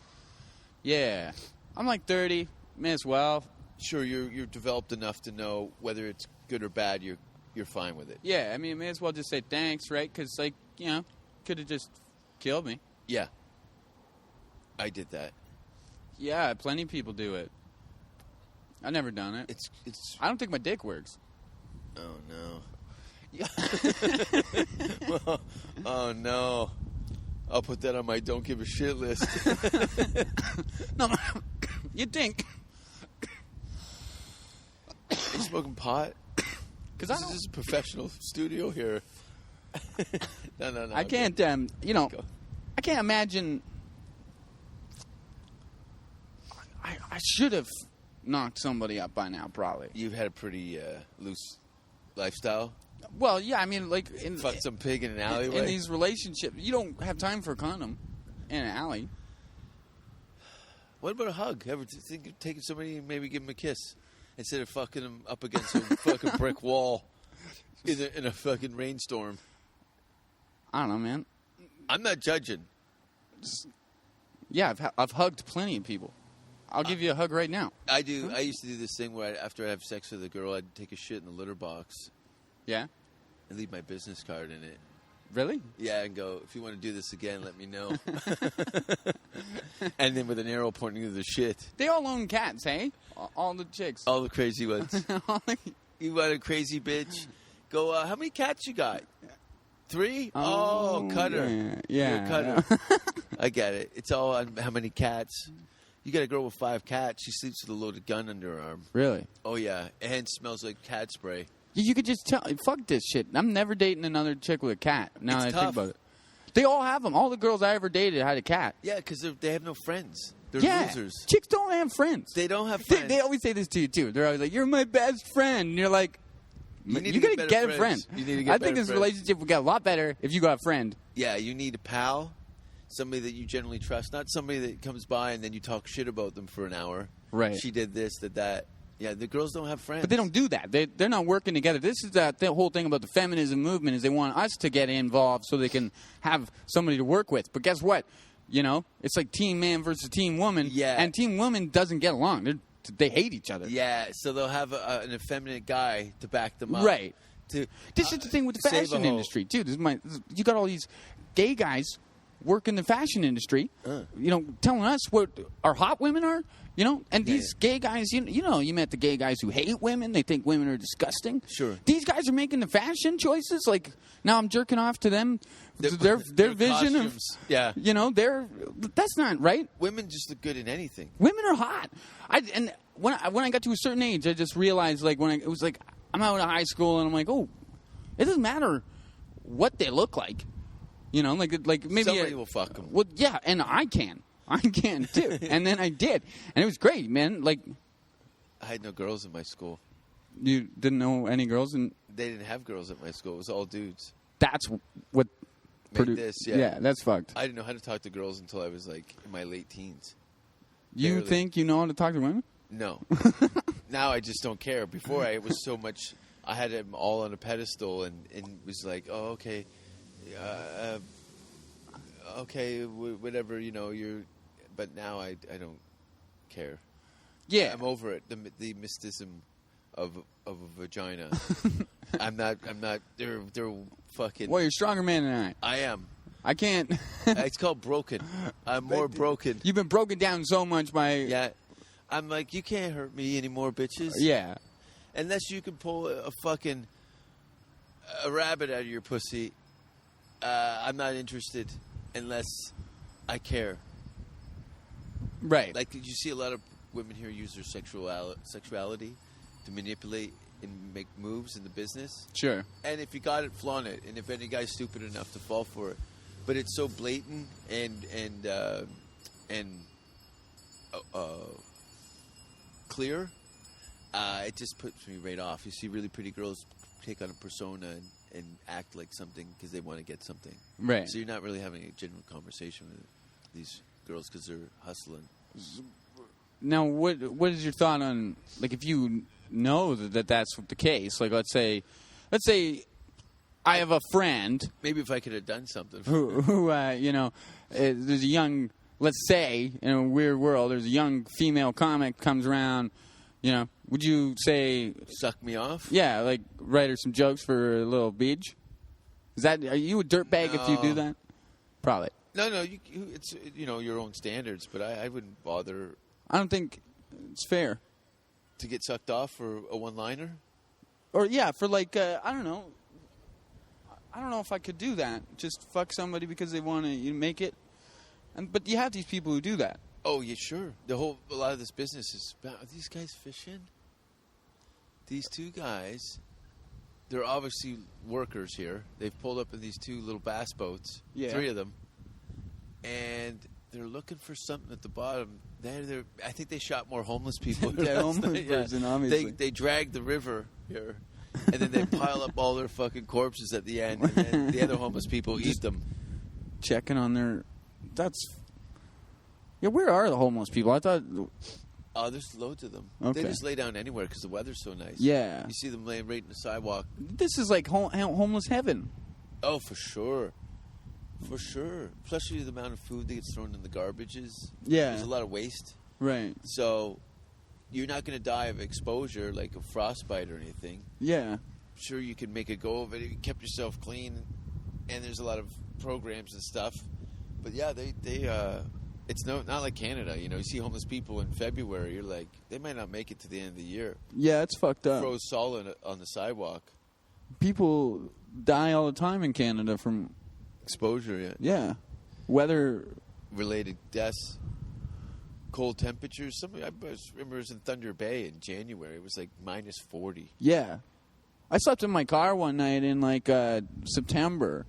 yeah, I'm like 30, may as well.
Sure, you're developed enough to know whether it's good or bad. You're fine with it.
Yeah, I mean, may as well just say thanks, right? Because, like, you know, could have just killed me.
Yeah. I did that.
Yeah, plenty of people do it. I've never done it.
It's.
I don't think my dick works.
Oh no. Yeah. Oh no. I'll put that on my don't give a shit list.
No, you think?
Are you smoking pot?
Because
This is a professional studio here. No.
I can't. You know, I can't imagine. I should have knocked somebody up by now, probably.
You've had a pretty loose lifestyle.
Well, yeah, I mean, like
Fucked some pig in an alleyway.
in these relationships, you don't have time for a condom in an alley.
What about a hug? Ever think of taking somebody and maybe give them a kiss instead of fucking them up against a fucking brick wall in a fucking rainstorm?
I don't know, man.
I'm not judging.
Yeah, I've hugged plenty of people. I'll give you a hug right now.
I do. I used to do this thing where after I have sex with a girl, I'd take a shit in the litter box
Yeah?
and leave my business card in it.
Really?
Yeah, and go, if you want to do this again, let me know. And then with an arrow pointing to the shit.
They all own cats, hey? All the chicks.
All the crazy ones. You want a crazy bitch? Go, how many cats you got? 3? Oh, cut her.
Yeah.
You're a cutter. I get it. It's all on how many cats. You got a girl with 5 cats. She sleeps with a loaded gun under her arm.
Really?
Oh, yeah. And smells like cat spray.
You could just tell. Fuck this shit. I'm never dating another chick with a cat. Now that I think
tough.
about it. They all have them. All the girls I ever dated had a cat.
Yeah, because they have no friends. They're
Yeah.
losers.
Chicks don't have friends.
They don't have friends.
They always say this to you, too. They're always like, you're my best friend. And you're like,
You need
you
to
gotta
get
get
better
a friend.
friends. You need to get
I think
better
this
friends.
relationship would get a lot better if you got a friend.
Yeah, you need a pal. Somebody that you generally trust. Not somebody that comes by and then you talk shit about them for an hour.
Right.
She did this, did that. Yeah, the girls don't have friends.
But they don't do that. They're not working together. This is the whole thing about the feminism movement is they want us to get involved so they can have somebody to work with. But guess what? You know, it's like team man versus team woman.
Yeah.
And team woman doesn't get along. They hate each other.
Yeah, so they'll have an effeminate guy to back them up.
Right.
This
is the thing with the
save a
fashion
hoe.
industry, too. You got all these gay guys work in the fashion industry, you know, telling us what our hot women are, you know, and these gay guys, you met the gay guys who hate women. They think women are disgusting.
Sure.
These guys are making the fashion choices. Like, now I'm jerking off to them. Their vision
costumes.
of,
Yeah.
you know, that's not right.
Women just look good in anything.
Women are hot. And when I got to a certain age, I just realized, like, it was like, I'm out of high school, and I'm like, oh, it doesn't matter what they look like. You know, like maybe
Somebody will fuck them.
Well, yeah, and I can too. And then I did, and it was great, man. Like,
I had no girls in my school.
you didn't know any girls, and
They didn't have girls at my school. It was all dudes.
that's what
Made this, yeah.
Yeah, that's fucked.
I didn't know how to talk to girls until I was like in my late teens.
You
barely.
think you know how to talk to women?
No. Now I just don't care. Before it was so much. I had them all on a pedestal and was like, oh, okay. Okay, whatever, you know, but now I don't care.
Yeah,
I'm over it. The mysticism of a vagina. I'm not, they're fucking.
well, you're a stronger man than
I am.
I can't.
It's called broken. I'm more broken.
You've been broken down so much by.
Yeah. I'm like, you can't hurt me anymore, bitches.
Yeah.
Unless you can pull a fucking rabbit out of your pussy, I'm not interested unless I care.
Right.
Like, did you see a lot of women here use their sexuality to manipulate and make moves in the business?
Sure.
And if you got it, flaunt it. And if any guy's stupid enough to fall for it, but it's so blatant and clear. It just puts me right off. You see really pretty girls take on a persona and act like something because they want to get something.
Right.
So you're not really having a genuine conversation with these girls because they're hustling.
Now, what is your thought on, like, if you know that that's the case. Like, let's say I have a friend
Maybe if I could have done something.
who there's a young, let's say, in a weird world, there's a young female comic comes around, would you say...
Suck me off?
Yeah, like write her some jokes for a little beach? Are you a dirtbag if you do that? Probably.
No, it's your own standards, but I wouldn't bother.
I don't think it's fair.
To get sucked off for a one-liner?
Or, yeah, for like, I don't know. I don't know if I could do that. Just fuck somebody because they want to make it. But you have these people who do that.
Oh, yeah, sure. A lot of this business is about, are these guys fishing? These two guys, they're obviously workers here. They've pulled up in these two little bass boats, 3 of them, and they're looking for something at the bottom. I think they shot more homeless people.
Homeless person, obviously.
They drag the river here, and then they pile up all their fucking corpses at the end, and then the other homeless people eat them.
Checking on their... Yeah, where are the homeless people? I thought...
Oh, there's loads of them.
Okay.
They just lay down anywhere because the weather's so nice.
Yeah.
You see them laying right in the sidewalk.
This is like homeless heaven.
Oh, for sure. For sure. Especially the amount of food that gets thrown in the garbages.
Yeah.
There's a lot of waste.
Right.
So you're not going to die of exposure like a frostbite or anything.
Yeah.
Sure, you can make a go of it if you kept yourself clean, and there's a lot of programs and stuff. But yeah, they it's not like Canada. You see homeless people in February, you're like, they might not make it to the end of the year.
Yeah, it's fucked up.
Froze solid on the sidewalk.
People die all the time in Canada from...
Exposure, yeah.
Yeah. Weather-related
deaths. Cold temperatures. I remember it was in Thunder Bay in January. It was like minus 40.
Yeah. I slept in my car one night in like September.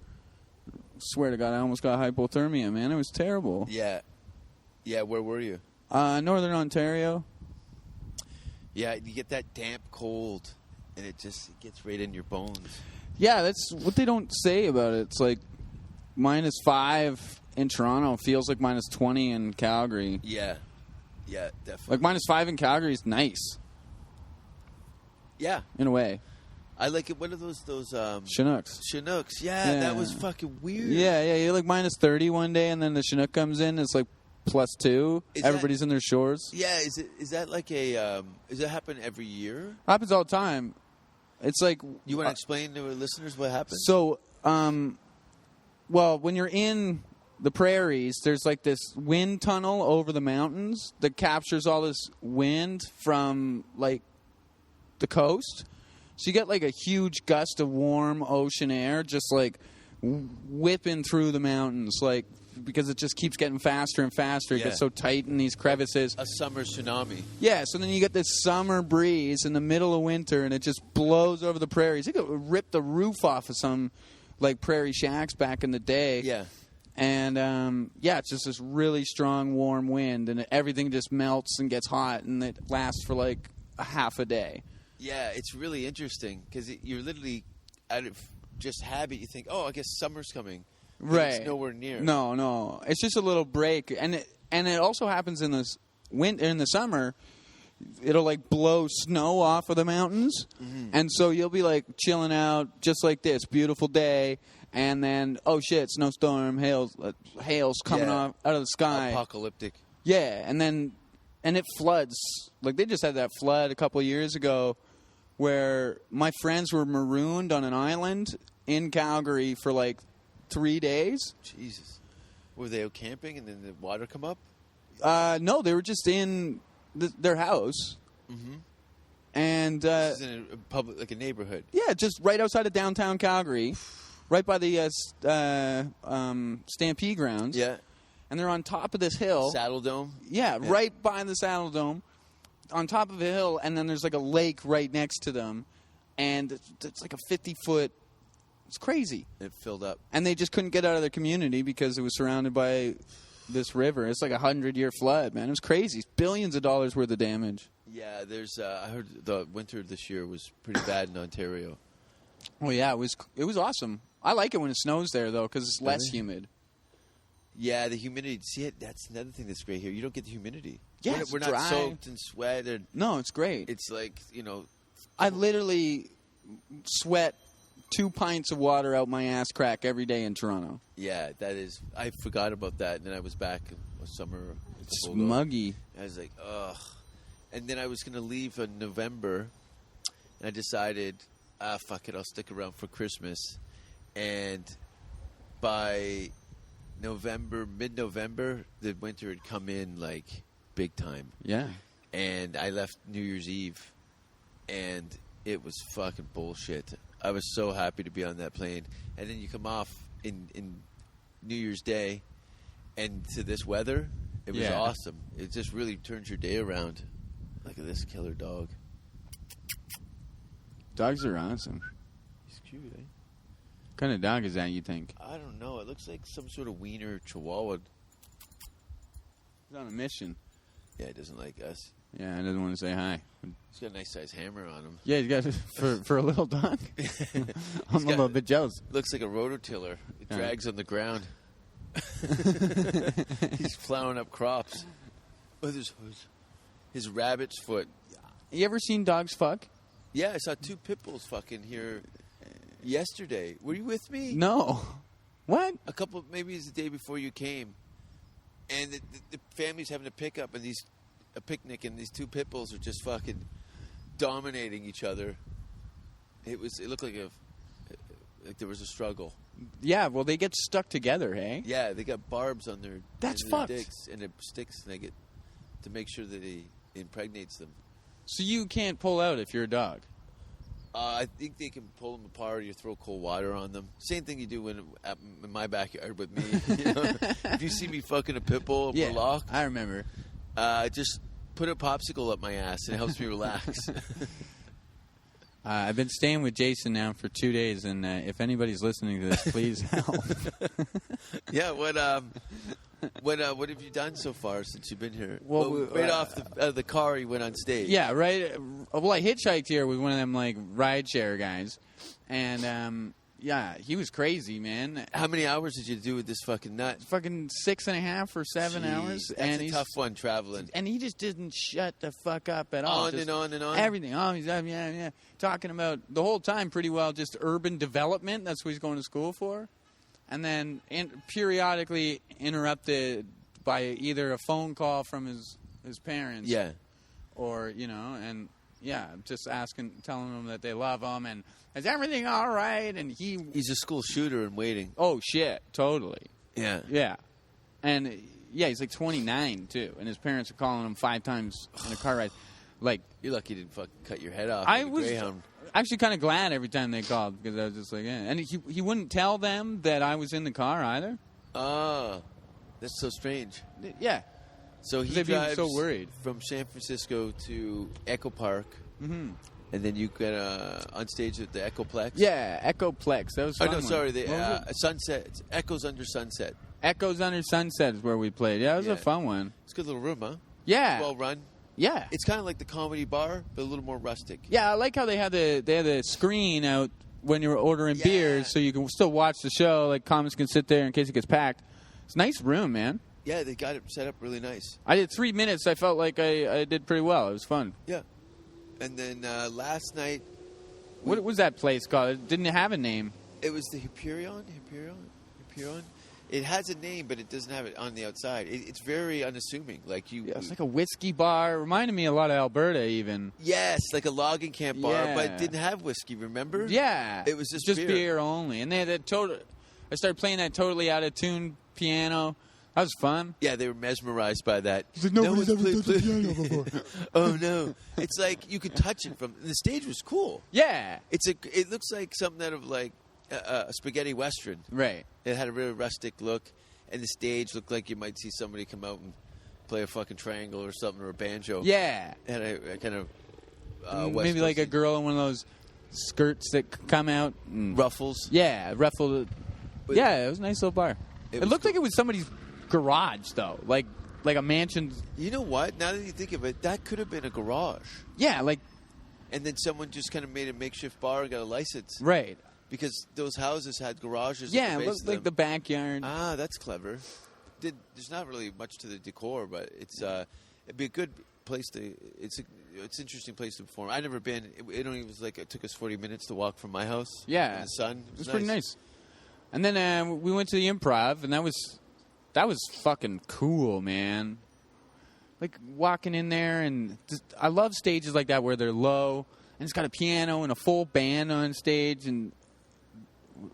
Swear to God, I almost got hypothermia, man. It was terrible.
Yeah. Yeah, where were you?
Northern Ontario.
Yeah, you get that damp cold, and it gets right in your bones.
Yeah, that's what they don't say about it. It's like -5 in Toronto feels like -20 in Calgary.
Yeah. Yeah, definitely.
Like -5 in Calgary is nice.
Yeah.
In a way.
I like it. What are those
Chinooks.
Chinooks, yeah, that was fucking weird.
Yeah, you're like -30 one day, and then the Chinook comes in, it's like +2. Everybody's in their shorts.
Yeah, is that like does that happen every year?
Happens all the time. It's like...
You want to explain to our listeners what happens?
So, well, when you're in the prairies, there's like this wind tunnel over the mountains that captures all this wind from like the coast. So you get like a huge gust of warm ocean air just like whipping through the mountains, like because it just keeps getting faster and faster. It gets so tight in these crevices.
A summer tsunami.
Yeah, so then you get this summer breeze in the middle of winter, and it just blows over the prairies. It could rip the roof off of some like prairie shacks back in the day.
Yeah.
And, it's just this really strong, warm wind, and everything just melts and gets hot, and it lasts for like a half a day.
Yeah, it's really interesting because you're literally out of just habit. You think, oh, I guess summer's coming.
Right.
It's nowhere near.
No. It's just a little break. And it also happens in the summer. It'll like blow snow off of the mountains. Mm-hmm. And so you'll be like chilling out just like this, beautiful day. And then, oh shit, snowstorm, hail's coming off out of the sky.
Apocalyptic.
Yeah, and it floods. Like they just had that flood a couple of years ago where my friends were marooned on an island in Calgary for like 3 days.
Jesus. Were they out camping and then the water come up?
No, they were just in their house. Mm-hmm. And
this is in a public, like a neighborhood.
Yeah, just right outside of downtown Calgary, right by the Stampede grounds.
Yeah.
And they're on top of this hill.
Saddle Dome?
Yeah, right by the Saddle Dome. On top of a hill, and then there's like a lake right next to them. And it's like a 50-foot... It's crazy.
It filled up.
And they just couldn't get out of their community because it was surrounded by this river. It's like a 100-year flood, man. It was crazy. Billions of dollars worth of damage.
Yeah, there's... I heard the winter this year was pretty bad in Ontario.
Oh, yeah, it was awesome. I like it when it snows there, though, because it's less humid.
Yeah, the humidity. See, that's another thing that's great here. You don't get the humidity.
Yeah,
we're not
dry.
soaked in sweat.
No, it's great.
It's like,
I literally sweat 2 pints of water out my ass crack every day in Toronto.
yeah, that is. I forgot about that, and then I was back in the summer.
It's muggy.
I was like, ugh. And then I was going to leave in November, and I decided, fuck it, I'll stick around for Christmas. And by mid-November, the winter had come in like big time.
Yeah.
And I left New Year's Eve, and it was fucking bullshit. I was so happy to be on that plane. And then you come off in New Year's Day, and to this weather, it was awesome. It just really turns your day around. Look at this killer dog.
Dogs are awesome.
He's cute, eh?
What kind of dog is that, you think?
I don't know. It looks like some sort of wiener chihuahua.
He's on a mission.
Yeah, he doesn't like us.
Yeah, he doesn't want to say hi.
He's got a nice size hammer on him.
Yeah, he's got for a little dog. I'm a little bit jealous.
Looks like a rototiller. It drags on the ground. He's plowing up crops. Oh, there's his rabbit's foot.
You ever seen dogs fuck?
Yeah, I saw 2 pit bulls fucking here yesterday. Were you with me?
No. What?
Maybe it's the day before you came. And the family's having a pickup and a picnic, and these 2 pit bulls are just fucking dominating each other. It looked like there was a struggle.
Yeah, well, they get stuck together, hey?
Yeah, they got barbs on their
fucked.
dicks, and it sticks, and they get to make sure that he impregnates them.
So you can't pull out if you're a dog.
I think they can pull them apart, or you throw cold water on them. Same thing you do in my backyard with me. If you see me fucking a pit bull,
Yeah,
lock,
I remember.
just put a popsicle up my ass, and it helps me relax.
I've been staying with Jason now for 2 days, and if anybody's listening to this, please help.
Yeah, what have you done so far since you've been here?
Well,
right off the car, you went on stage.
Yeah, right. Well, I hitchhiked here with one of them like rideshare guys, and yeah, he was crazy, man.
How many hours did you do with this fucking nut?
Fucking 6.5 or 7
Jeez,
hours,
that's
and
a
he's
tough one traveling.
And he just didn't shut the fuck up at all.
On and on and on.
Everything. Oh, he's yeah. Talking about the whole time pretty well just urban development. That's what he's going to school for. And then periodically interrupted by either a phone call from his parents.
Yeah.
Or, and yeah, just telling them that they love him and is everything all right? And
he's a school shooter in waiting.
Oh, shit. Totally.
Yeah.
Yeah. And yeah, he's like 29 too. And his parents are calling him 5 times in a car ride. Like,
you're lucky you didn't fucking cut your head off.
I
with a
was
Greyhound.
actually kind of glad every time they called because I was just like, yeah. And he wouldn't tell them that I was in the car either.
Ah, that's so strange.
Yeah.
So he
They'd be
drives
so worried.
from San Francisco to Echo Park, and then you get on stage at the Echoplex.
Yeah, Echoplex. That was fun.
Oh no,
one.
sorry, the Sunset. It's Echoes Under Sunset.
Echoes Under Sunset is where we played. Yeah, it was a fun one.
It's a good little room, huh?
Yeah.
Well run.
Yeah.
It's kind of like the Comedy Bar, but a little more rustic.
Yeah, I like how they had the screen out when you were ordering beers, so you can still watch the show. Like comics can sit there in case it gets packed. It's a nice room, man.
Yeah, they got it set up really nice.
I did 3 minutes. I felt like I did pretty well. It was fun.
Yeah. And then last night...
What was that place called? It didn't have a name.
It was the Hyperion? It has a name, but it doesn't have it on the outside. It's very unassuming. Like you,
Yeah, it's like a whiskey bar. It reminded me a lot of Alberta, even.
Yes, like a logging camp bar,
Yeah.
but it didn't have whiskey, remember?
Yeah.
It was just
beer only. And they had I started playing that totally out-of-tune piano. That was fun.
Yeah, they were mesmerized by that.
It's like nobody's ever touched a piano before.
Oh, no. It's like you could touch it from... The stage was cool.
Yeah.
It looks like something out of like a spaghetti western.
Right.
It had a really rustic look, and the stage looked like you might see somebody come out and play a fucking triangle or something, or a banjo.
Yeah.
It had a kind of West
maybe like a
Coasty
girl in one of those skirts that come out. And,
ruffles.
yeah, ruffled. Yeah, it was a nice little bar. It looked like it was somebody's garage, though. Like a mansion.
You know what? Now that you think of it, that could have been a garage.
Yeah, like...
And then someone just kind of made a makeshift bar and got a license.
Right.
Because those houses had garages.
Yeah,
at the
it
base
looked
of
like
them.
the backyard.
Ah, that's clever. There's not really much to the decor, but it's It'd be a good place to. It's an interesting place to perform. I've never been. It only was like it took us 40 minutes to walk from my house.
Yeah,
in the sun.
It was pretty nice. And then we went to the Improv, and that was fucking cool, man. Like walking in there, and I love stages like that where they're low, and it's got a piano and a full band on stage. And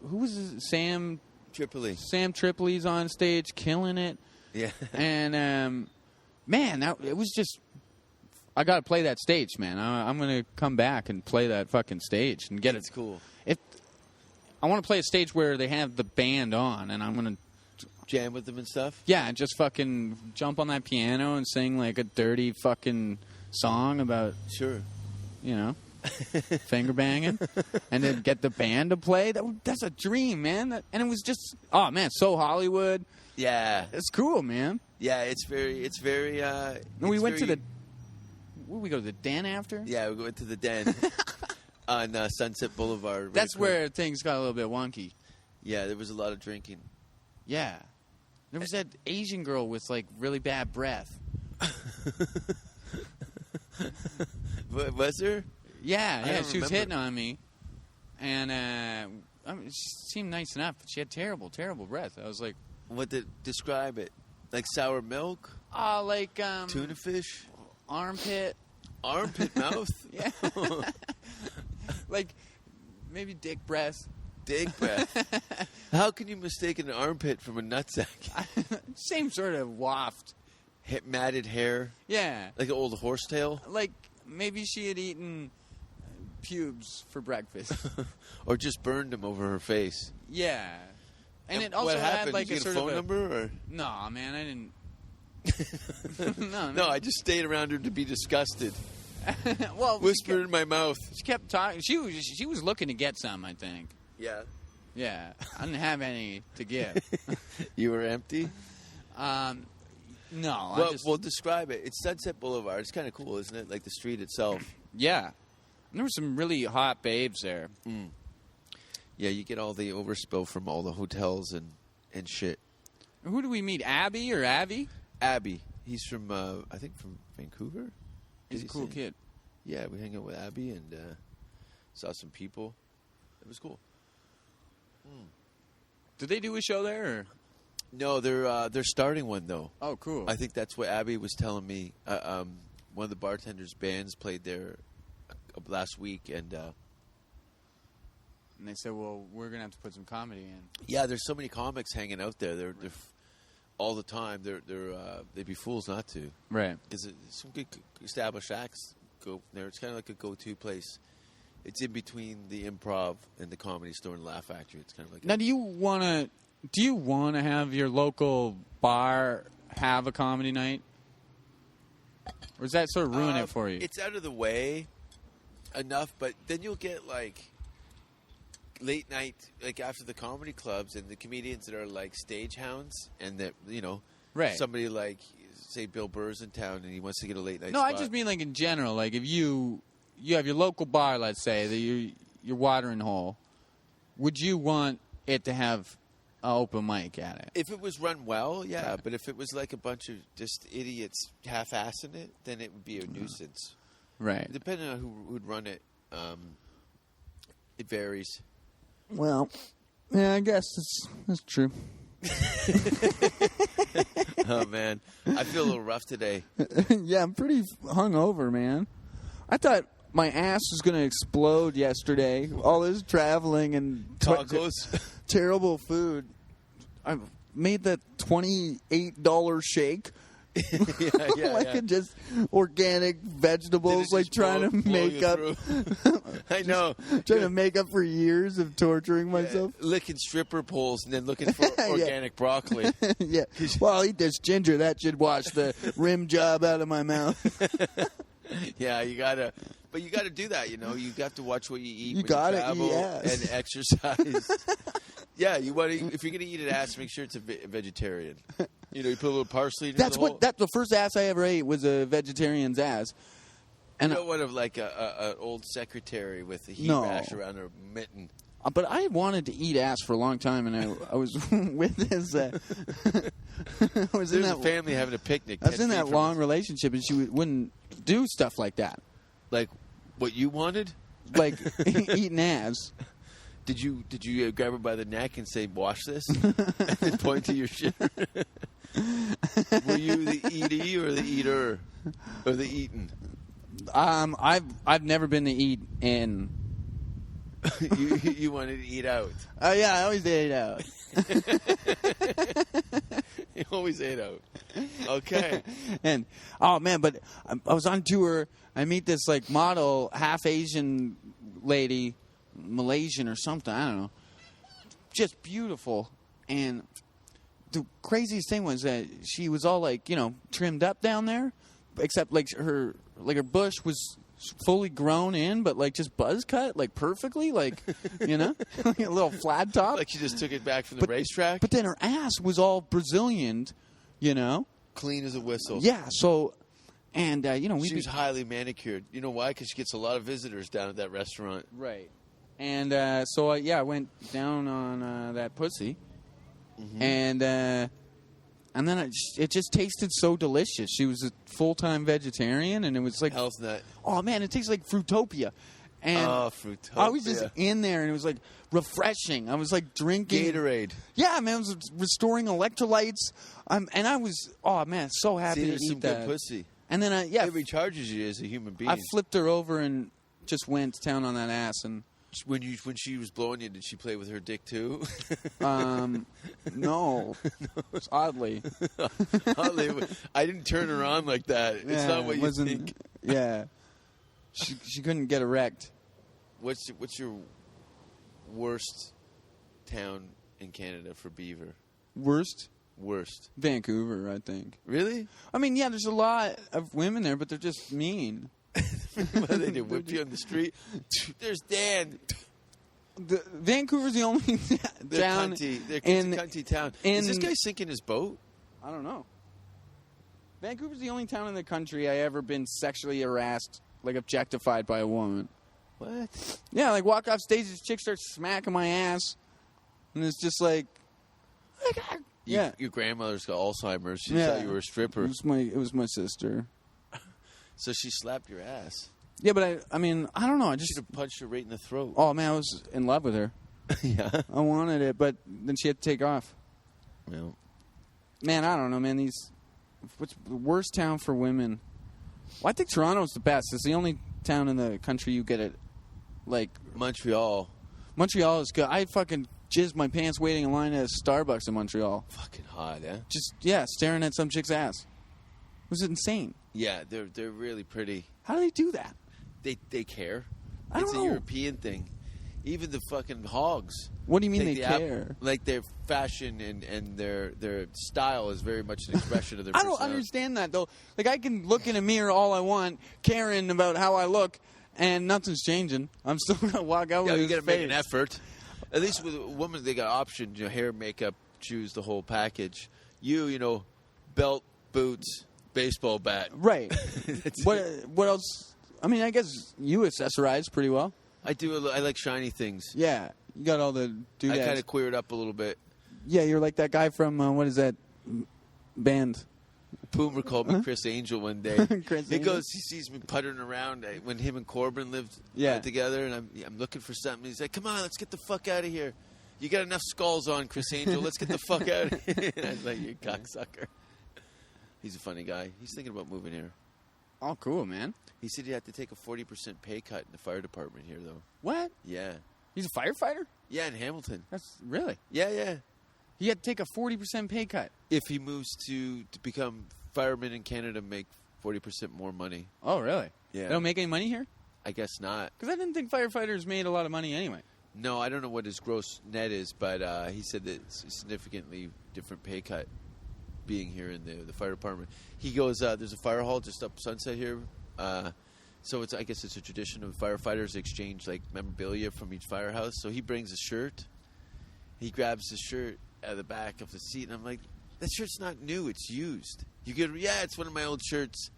who was this? Sam Tripoli's on stage, killing it.
Yeah.
And man, it was just. I got to play that stage, man. I'm going to come back and play that fucking stage and get it.
It's cool.
I want to play a stage where they have the band on, and I'm going to
jam with them and stuff.
Yeah, just fucking jump on that piano and sing like a dirty fucking song about finger banging, and then get the band to play. That's a dream, man. And it was just so Hollywood.
Yeah,
it's cool, man.
Yeah, it's very.
And we went to the. Where did we go to the Den after?
Yeah, we went to the Den on Sunset Boulevard.
That's where things got a little bit wonky.
Yeah, there was a lot of drinking.
Yeah. There was that Asian girl with, like, really bad breath.
Was there?
Yeah, she was hitting on me. And she seemed nice enough, but she had terrible, terrible breath. I was like...
Describe it? Like sour milk?
Like...
tuna fish?
Armpit
mouth?
Yeah. Like, maybe dick breath.
Dick breath? How can you mistake an armpit from a nutsack?
Same sort of waft.
Matted hair?
Yeah.
Like an old horsetail?
Like, maybe she had eaten pubes for breakfast.
Or just burned them over her face.
Yeah. And it also
what happened?
had like
Did you
a
get
sort
a phone
of
number? Or?
No, man, I didn't.
No, I just stayed around her to be disgusted.
Well,
whispered in my mouth.
She kept talking. She was looking to get some, I think.
Yeah.
Yeah, I didn't have any to give.
You were empty?
No.
Well, describe it. It's Sunset Boulevard. It's kind of cool, isn't it? Like the street itself.
Yeah. And there were some really hot babes there.
Mm. Yeah, you get all the overspill from all the hotels and shit.
Who do we meet? Abby or Abby?
Abby. He's from, I think, from Vancouver.
He's a cool kid.
Yeah, we hung out with Abby and saw some people. It was cool. Mm.
Did they do a show there? Or?
No, they're starting one though.
Oh, cool.
I think that's what Abby was telling me. One of the bartenders' bands played there last week, and
they said, "Well, we're gonna have to put some comedy in."
Yeah, there's so many comics hanging out there. They're all the time. They'd be fools not to.
Right.
Because some good established acts go there. It's kind of like a go-to place. It's in between the Improv and the Comedy Store and Laugh Factory. It's kind of like.
Now, do you want to have your local bar have a comedy night, or does that sort of ruin it for you?
It's out of the way enough, but then you'll get like late night, like after the comedy clubs and the comedians that are like stage hounds, and that
right.
Somebody like say Bill Burr's in town and he wants to get a late night.
No,
spot.
I just mean like in general, like if you have your local bar, let's say that your watering hole, would you want it to have an open mic at it?
If it was run well, yeah. But if it was like a bunch of just idiots half-assing it, then it would be a nuisance.
Right.
Depending on who'd run it, it varies.
Well, yeah, I guess that's true.
Oh, man. I feel a little rough today.
Yeah, I'm pretty hungover, man. I thought my ass was going to explode yesterday. All this traveling and
tacos.
Terrible food. I made that $28 shake.
Yeah.
Just organic vegetables, like trying to make up.
I know.
Trying to make up for years of torturing myself.
Licking stripper poles and then looking for organic broccoli.
Yeah. Well, I'll eat this ginger. That should wash the rim job out of my mouth.
Yeah, you gotta do that. You got to watch what you eat.
You gotta
travel
eat ass.
and exercise. Yeah, if you're gonna eat an ass, make sure it's a vegetarian. You put a little parsley.
That's the first ass I ever ate was a vegetarian's ass. And
one of like an old secretary with a heat rash around her mitten.
But I wanted to eat ass for a long time, and I was with this I was in
There's
that
a family having a picnic.
I was
10
in
feet
that
from
long
us.
relationship, and she wouldn't do stuff like that,
Like, what you wanted?
like eating ass.
Did you grab her by the neck and say, "Wash this," and then point to your shit? Were you the eatee or the eater or the eaten?
I've never been to eat in.
you wanted to eat out.
Oh yeah, I always ate out.
You always ate out. Okay.
And oh man, but I was on tour. I meet this like model, half Asian lady, Malaysian or something. I don't know. Just beautiful. And the craziest thing was that she was all like, trimmed up down there, except like her bush was fully grown in, but like just buzz cut, like perfectly, like like a little flat top.
Like she just took it back from the racetrack.
But then her ass was all Brazilian,
Clean as a whistle.
Yeah. So, and
she was highly manicured. You know why? Because she gets a lot of visitors down at that restaurant.
Right. And so I went down on that pussy, and then it just tasted so delicious. She was a full-time vegetarian, and it was like
Health nut.
oh man, it tastes like Fruitopia. And
Fruitopia.
I was just in there, and it was like refreshing. I was like drinking
Gatorade.
Yeah, man, I was restoring electrolytes. And I was so happy
See,
to
there's
eat
some
that.
good pussy.
And then
It recharges you as a human being.
I flipped her over and just went to town on that ass. And
When she was blowing you, did she play with her dick too?
no, oddly.
I didn't turn her on like that. It's not what you think.
Yeah, she couldn't get erect.
What's your worst town in Canada for beaver?
Worst?
Vancouver,
I think.
Really?
I mean, yeah, there's a lot of women there, but they're just mean.
What do they do? Whip you on the street? There's Dan.
Vancouver's the only town
They're
in
cunty town. Is this guy sinking his boat?
I don't know. Vancouver's the only town in the country I ever been sexually harassed, like objectified by a woman.
What?
Yeah, like walk off stage, this chick starts smacking my ass, and it's just like,
Your grandmother's got Alzheimer's. She thought you were a stripper.
It was my sister.
So she slapped your ass.
Yeah, but I mean, I don't know. I just
Should have punched her right in the throat.
Oh man, I was in love with her.
Yeah.
I wanted it, but then she had to take off.
Well,
man, I don't know, man. What's the worst town for women? Well, I think Toronto's the best. It's the only town in the country you get it. Like
Montreal.
Montreal is good. I fucking jizzed my pants waiting in line at Starbucks in Montreal.
Fucking hot, eh?
Just staring at some chick's ass. It was insane.
Yeah, they're really pretty.
How do they do that?
They care.
I don't
It's
know.
a European thing. Even the fucking hogs.
What do you mean
Like
they
the
care?
Like their fashion and their style is very much an expression of their
I
personality.
don't understand that though. Like I can look in a mirror all I want, caring about how I look, and nothing's changing. I'm still gonna walk out
Yeah,
with
you
this
got to make an
face.
effort. At least with a woman, they got options. Hair, makeup, shoes, the whole package. You belt, boots, baseball bat.
Right.
That's
What
it.
what else? I mean, I guess you accessorize pretty well.
I do. I like shiny things.
Yeah, you got all the
I
doodads.
kind of queer it up a little bit.
Yeah, you're like that guy from what is that band?
Poomer called me Chris Angel one day.
Chris
he
Angel?
goes, he sees me puttering around when him and Corbin lived
Yeah.
together, and I'm looking for something. He's like, "Come on, let's get the fuck out of here. You got enough skulls on, Chris Angel. Let's get the fuck out of here." And I was like, "You cocksucker." He's a funny guy. He's thinking about moving here.
Oh, cool, man.
He said he had to take a 40% pay cut in the fire department here, though.
What?
Yeah.
He's a firefighter?
Yeah, in Hamilton.
That's really.
Yeah.
He had to take a 40% pay cut.
If he moves to become fireman in Canada, make 40% more money.
Oh, really?
Yeah.
They don't make any money here?
I guess not.
Because I didn't think firefighters made a lot of money anyway.
No, I don't know what his gross net is, but he said that it's a significantly different pay cut being here in the fire department. He goes, there's a fire hall just up Sunset here. So I guess it's a tradition of firefighters exchange like memorabilia from each firehouse. So he brings a shirt. He grabs the shirt out of the back of the seat, and I'm like, that shirt's not new. It's used. You get, yeah, it's one of my old shirts.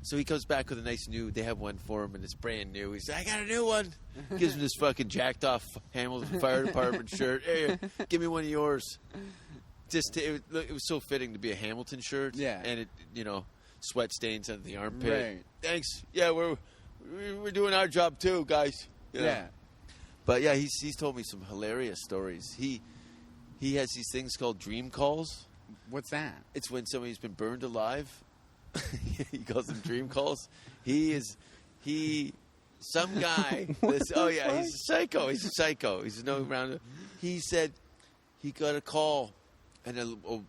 So he comes back with a nice new. They have one for him, and it's brand new. He's like, I got a new one. Gives him this fucking jacked off Hamilton Fire Department shirt. Hey, give me one of yours. it was so fitting to be a Hamilton shirt.
Yeah.
And it, sweat stains on the armpit.
Right.
Thanks. Yeah, we're doing our job too, guys.
Yeah.
But yeah, he's told me some hilarious stories. He has these things called dream calls.
What's that?
It's when somebody's been burned alive. He calls them dream calls. Some guy. He's a psycho. He's a psycho. He's no around. He said he got a call, and a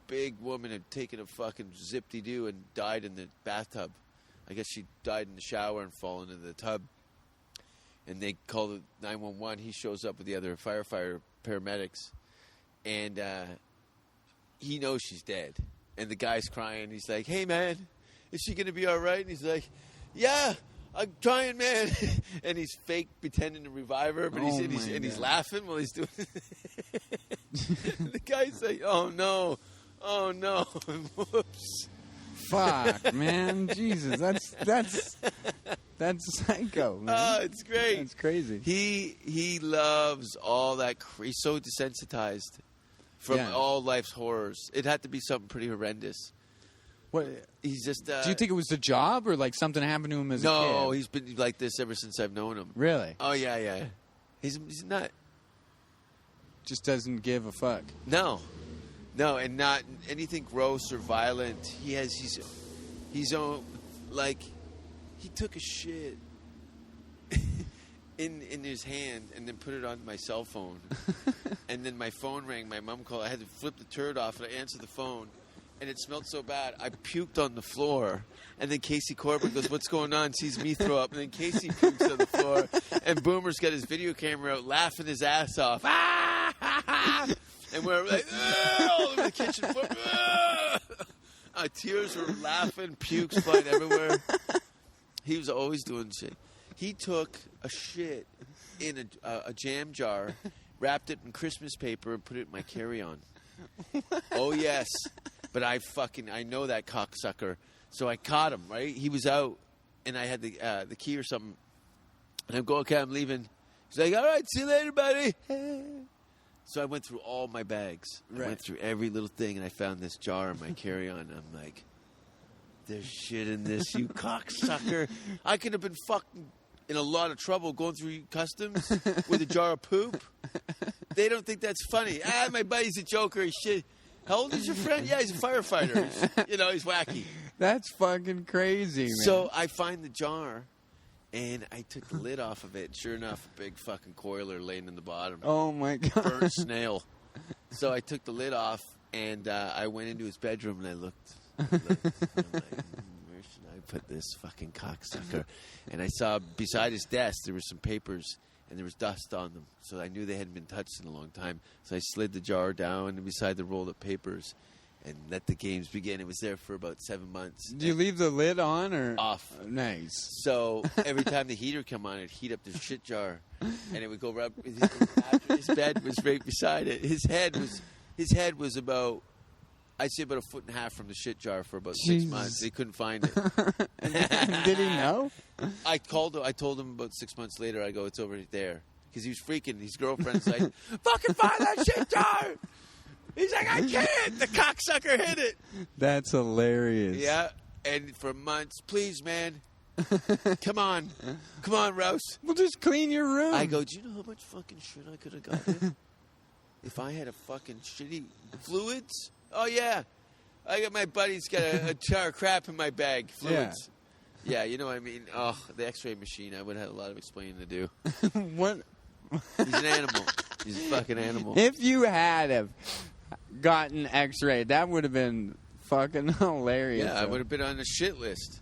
big woman had taken a fucking zip-de-doo and died in the bathtub. I guess she died in the shower and fallen into the tub. And they called it 911. He shows up with the other firefighter paramedics, and he knows she's dead. And the guy's crying. He's like, "Hey, man, is she gonna be all right?" And he's like, "Yeah, I'm trying, man." And he's fake pretending to revive her, but he's laughing while he's doing it. The guy's like, "Oh no, whoops."
Fuck, man, Jesus, that's psycho, man.
Oh, it's great.
That's crazy.
He loves all that. He's so desensitized from all life's horrors. It had to be something pretty horrendous.
What?
He's just.
Do you think it was the job or like something happened to him as a kid?
No, he's been like this ever since I've known him.
Really?
Oh yeah. He's not.
Just doesn't give a fuck.
No, and not anything gross or violent. He's own, like, he took a shit in his hand and then put it on my cell phone. And then my phone rang. My mom called. I had to flip the turd off and I answered the phone. And it smelled so bad, I puked on the floor. And then Casey Corbin goes, "What's going on?" Sees me throw up. And then Casey pukes on the floor. And Boomer's got his video camera out, laughing his ass off. And we're like, all over the kitchen floor. Tears were laughing, pukes flying everywhere. He was always doing shit. He took a shit in a jam jar, wrapped it in Christmas paper, and put it in my carry-on. Oh, yes. But I know that cocksucker. So I caught him, right? He was out, and I had the key or something. And I'm going, "Okay, I'm leaving." He's like, "All right, see you later, buddy." So I went through all my bags. I went through every little thing, and I found this jar in my carry-on. I'm like, "There's shit in this, you cocksucker." I could have been fucking in a lot of trouble going through customs with a jar of poop. They don't think that's funny. My buddy's a joker. He's shit. How old is your friend? Yeah, he's a firefighter. He's wacky.
That's fucking crazy, man.
So I find the jar, and I took the lid off of it. Sure enough, a big fucking coiler laying in the bottom.
Oh, my God.
Burnt snail. So I took the lid off, and I went into his bedroom, and I looked. I'm like, where should I put this fucking cocksucker? And I saw beside his desk there were some papers, and there was dust on them. So I knew they hadn't been touched in a long time. So I slid the jar down beside the rolled up papers and let the games begin. It was there for about 7 months.
Did you leave the lid on or
off?
Nice.
So every time the heater come on, it'd heat up the shit jar, and it would go right. His bed was right beside it. His head was about, I'd say, about 1.5 feet from the shit jar for about 6 months. They couldn't find it.
Did he know?
I called him. I told him about 6 months later. I go, "It's over there," because he was freaking. His girlfriend's like, "Fucking find that shit jar." He's like, "I can't. The cocksucker hit it."
That's hilarious.
Yeah, and for months, "Please, man, come on, Rouse.
We'll just clean your room."
I go, "Do you know how much fucking shit I could have gotten if I had a fucking shitty fluids?" "Oh yeah, I got my buddy's got a jar of crap in my bag. Fluids." Yeah, you know what I mean? Oh, the X-ray machine. I would have had a lot of explaining to do.
What?
He's an animal. He's a fucking animal.
If you had have gotten X-rayed, that would have been fucking hilarious.
Yeah, I would have been on the shit list.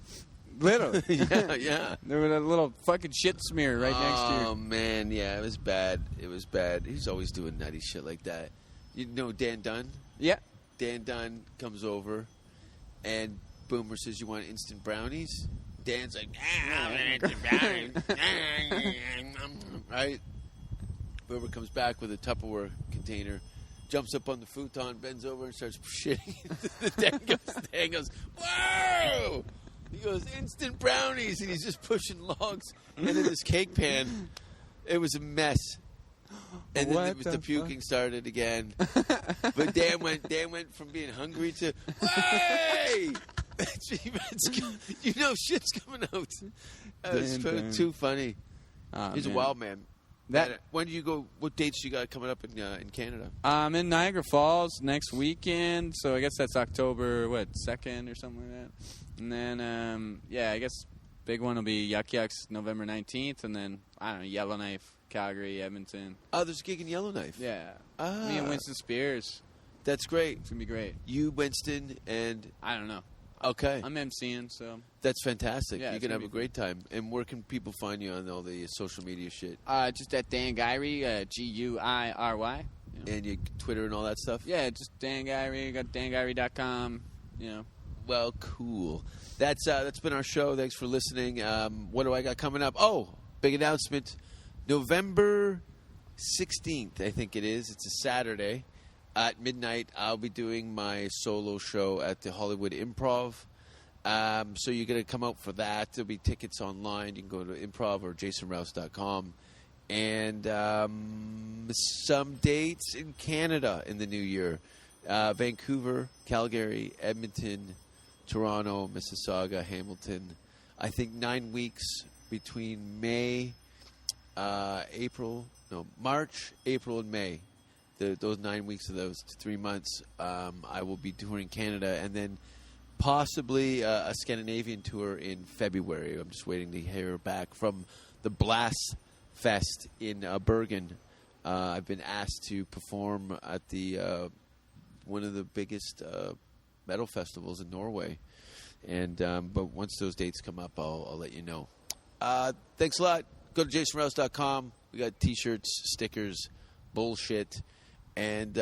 Literally.
Yeah.
There was a little fucking shit smear right next to you.
Oh, man, yeah, it was bad. He's always doing nutty shit like that. You know Dan Dunn?
Yeah. Dan
Dunn comes over, and Boomer says, "You want instant brownies?" Dan's like, instant brownies. Right? Boomer comes back with a Tupperware container, jumps up on the futon, bends over, and starts shitting. Dan goes, "Whoa!" He goes, "Instant brownies," and he's just pushing logs into this cake pan. It was a mess. And
What
then the
the
puking started again. But Dan went from being hungry to, hey! You know shit's coming out. It's too funny. He's a wild man. When do you go? What dates you got coming up in Canada?
I'm in Niagara Falls next weekend, so I guess that's October 2nd or something like that. And then I guess big one will be Yuck Yucks November 19th, and then I don't know, Yellowknife, Calgary, Edmonton.
Oh, there's a gig in Yellowknife.
Yeah, me and Winston Spears.
That's great.
It's gonna be great.
You, Winston, and
I don't know.
Okay.
I'm MCing, so
that's fantastic.
Yeah,
You're going to have a great time. And where can people find you on all the social media shit?
Just at Dan Guiry, Guiry. You know.
And your Twitter and all that stuff?
Yeah, just Dan Guiry. Got danguiry.com, you know.
Well, cool. That's been our show. Thanks for listening. What do I got coming up? Oh, big announcement. November 16th, I think it is. It's a Saturday. At midnight, I'll be doing my solo show at the Hollywood Improv. So you're going to come out for that. There'll be tickets online. You can go to improv or jasonrouse.com. And some dates in Canada in the new year. Vancouver, Calgary, Edmonton, Toronto, Mississauga, Hamilton. I think 9 weeks between March, April, and May. Those 9 weeks of those 3 months, I will be touring Canada, and then possibly a Scandinavian tour in February. I'm just waiting to hear back from the Blast Fest in Bergen. I've been asked to perform at the one of the biggest metal festivals in Norway, and but once those dates come up, I'll let you know. Thanks a lot. Go to jasonrouse.com. We got T-shirts, stickers, bullshit. And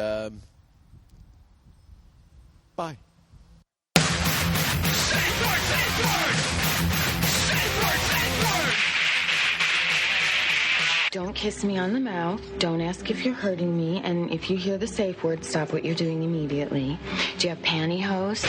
bye.
Don't kiss me on the mouth. Don't ask if you're hurting me. And if you hear the safe word, stop what you're doing immediately. Do you have pantyhose?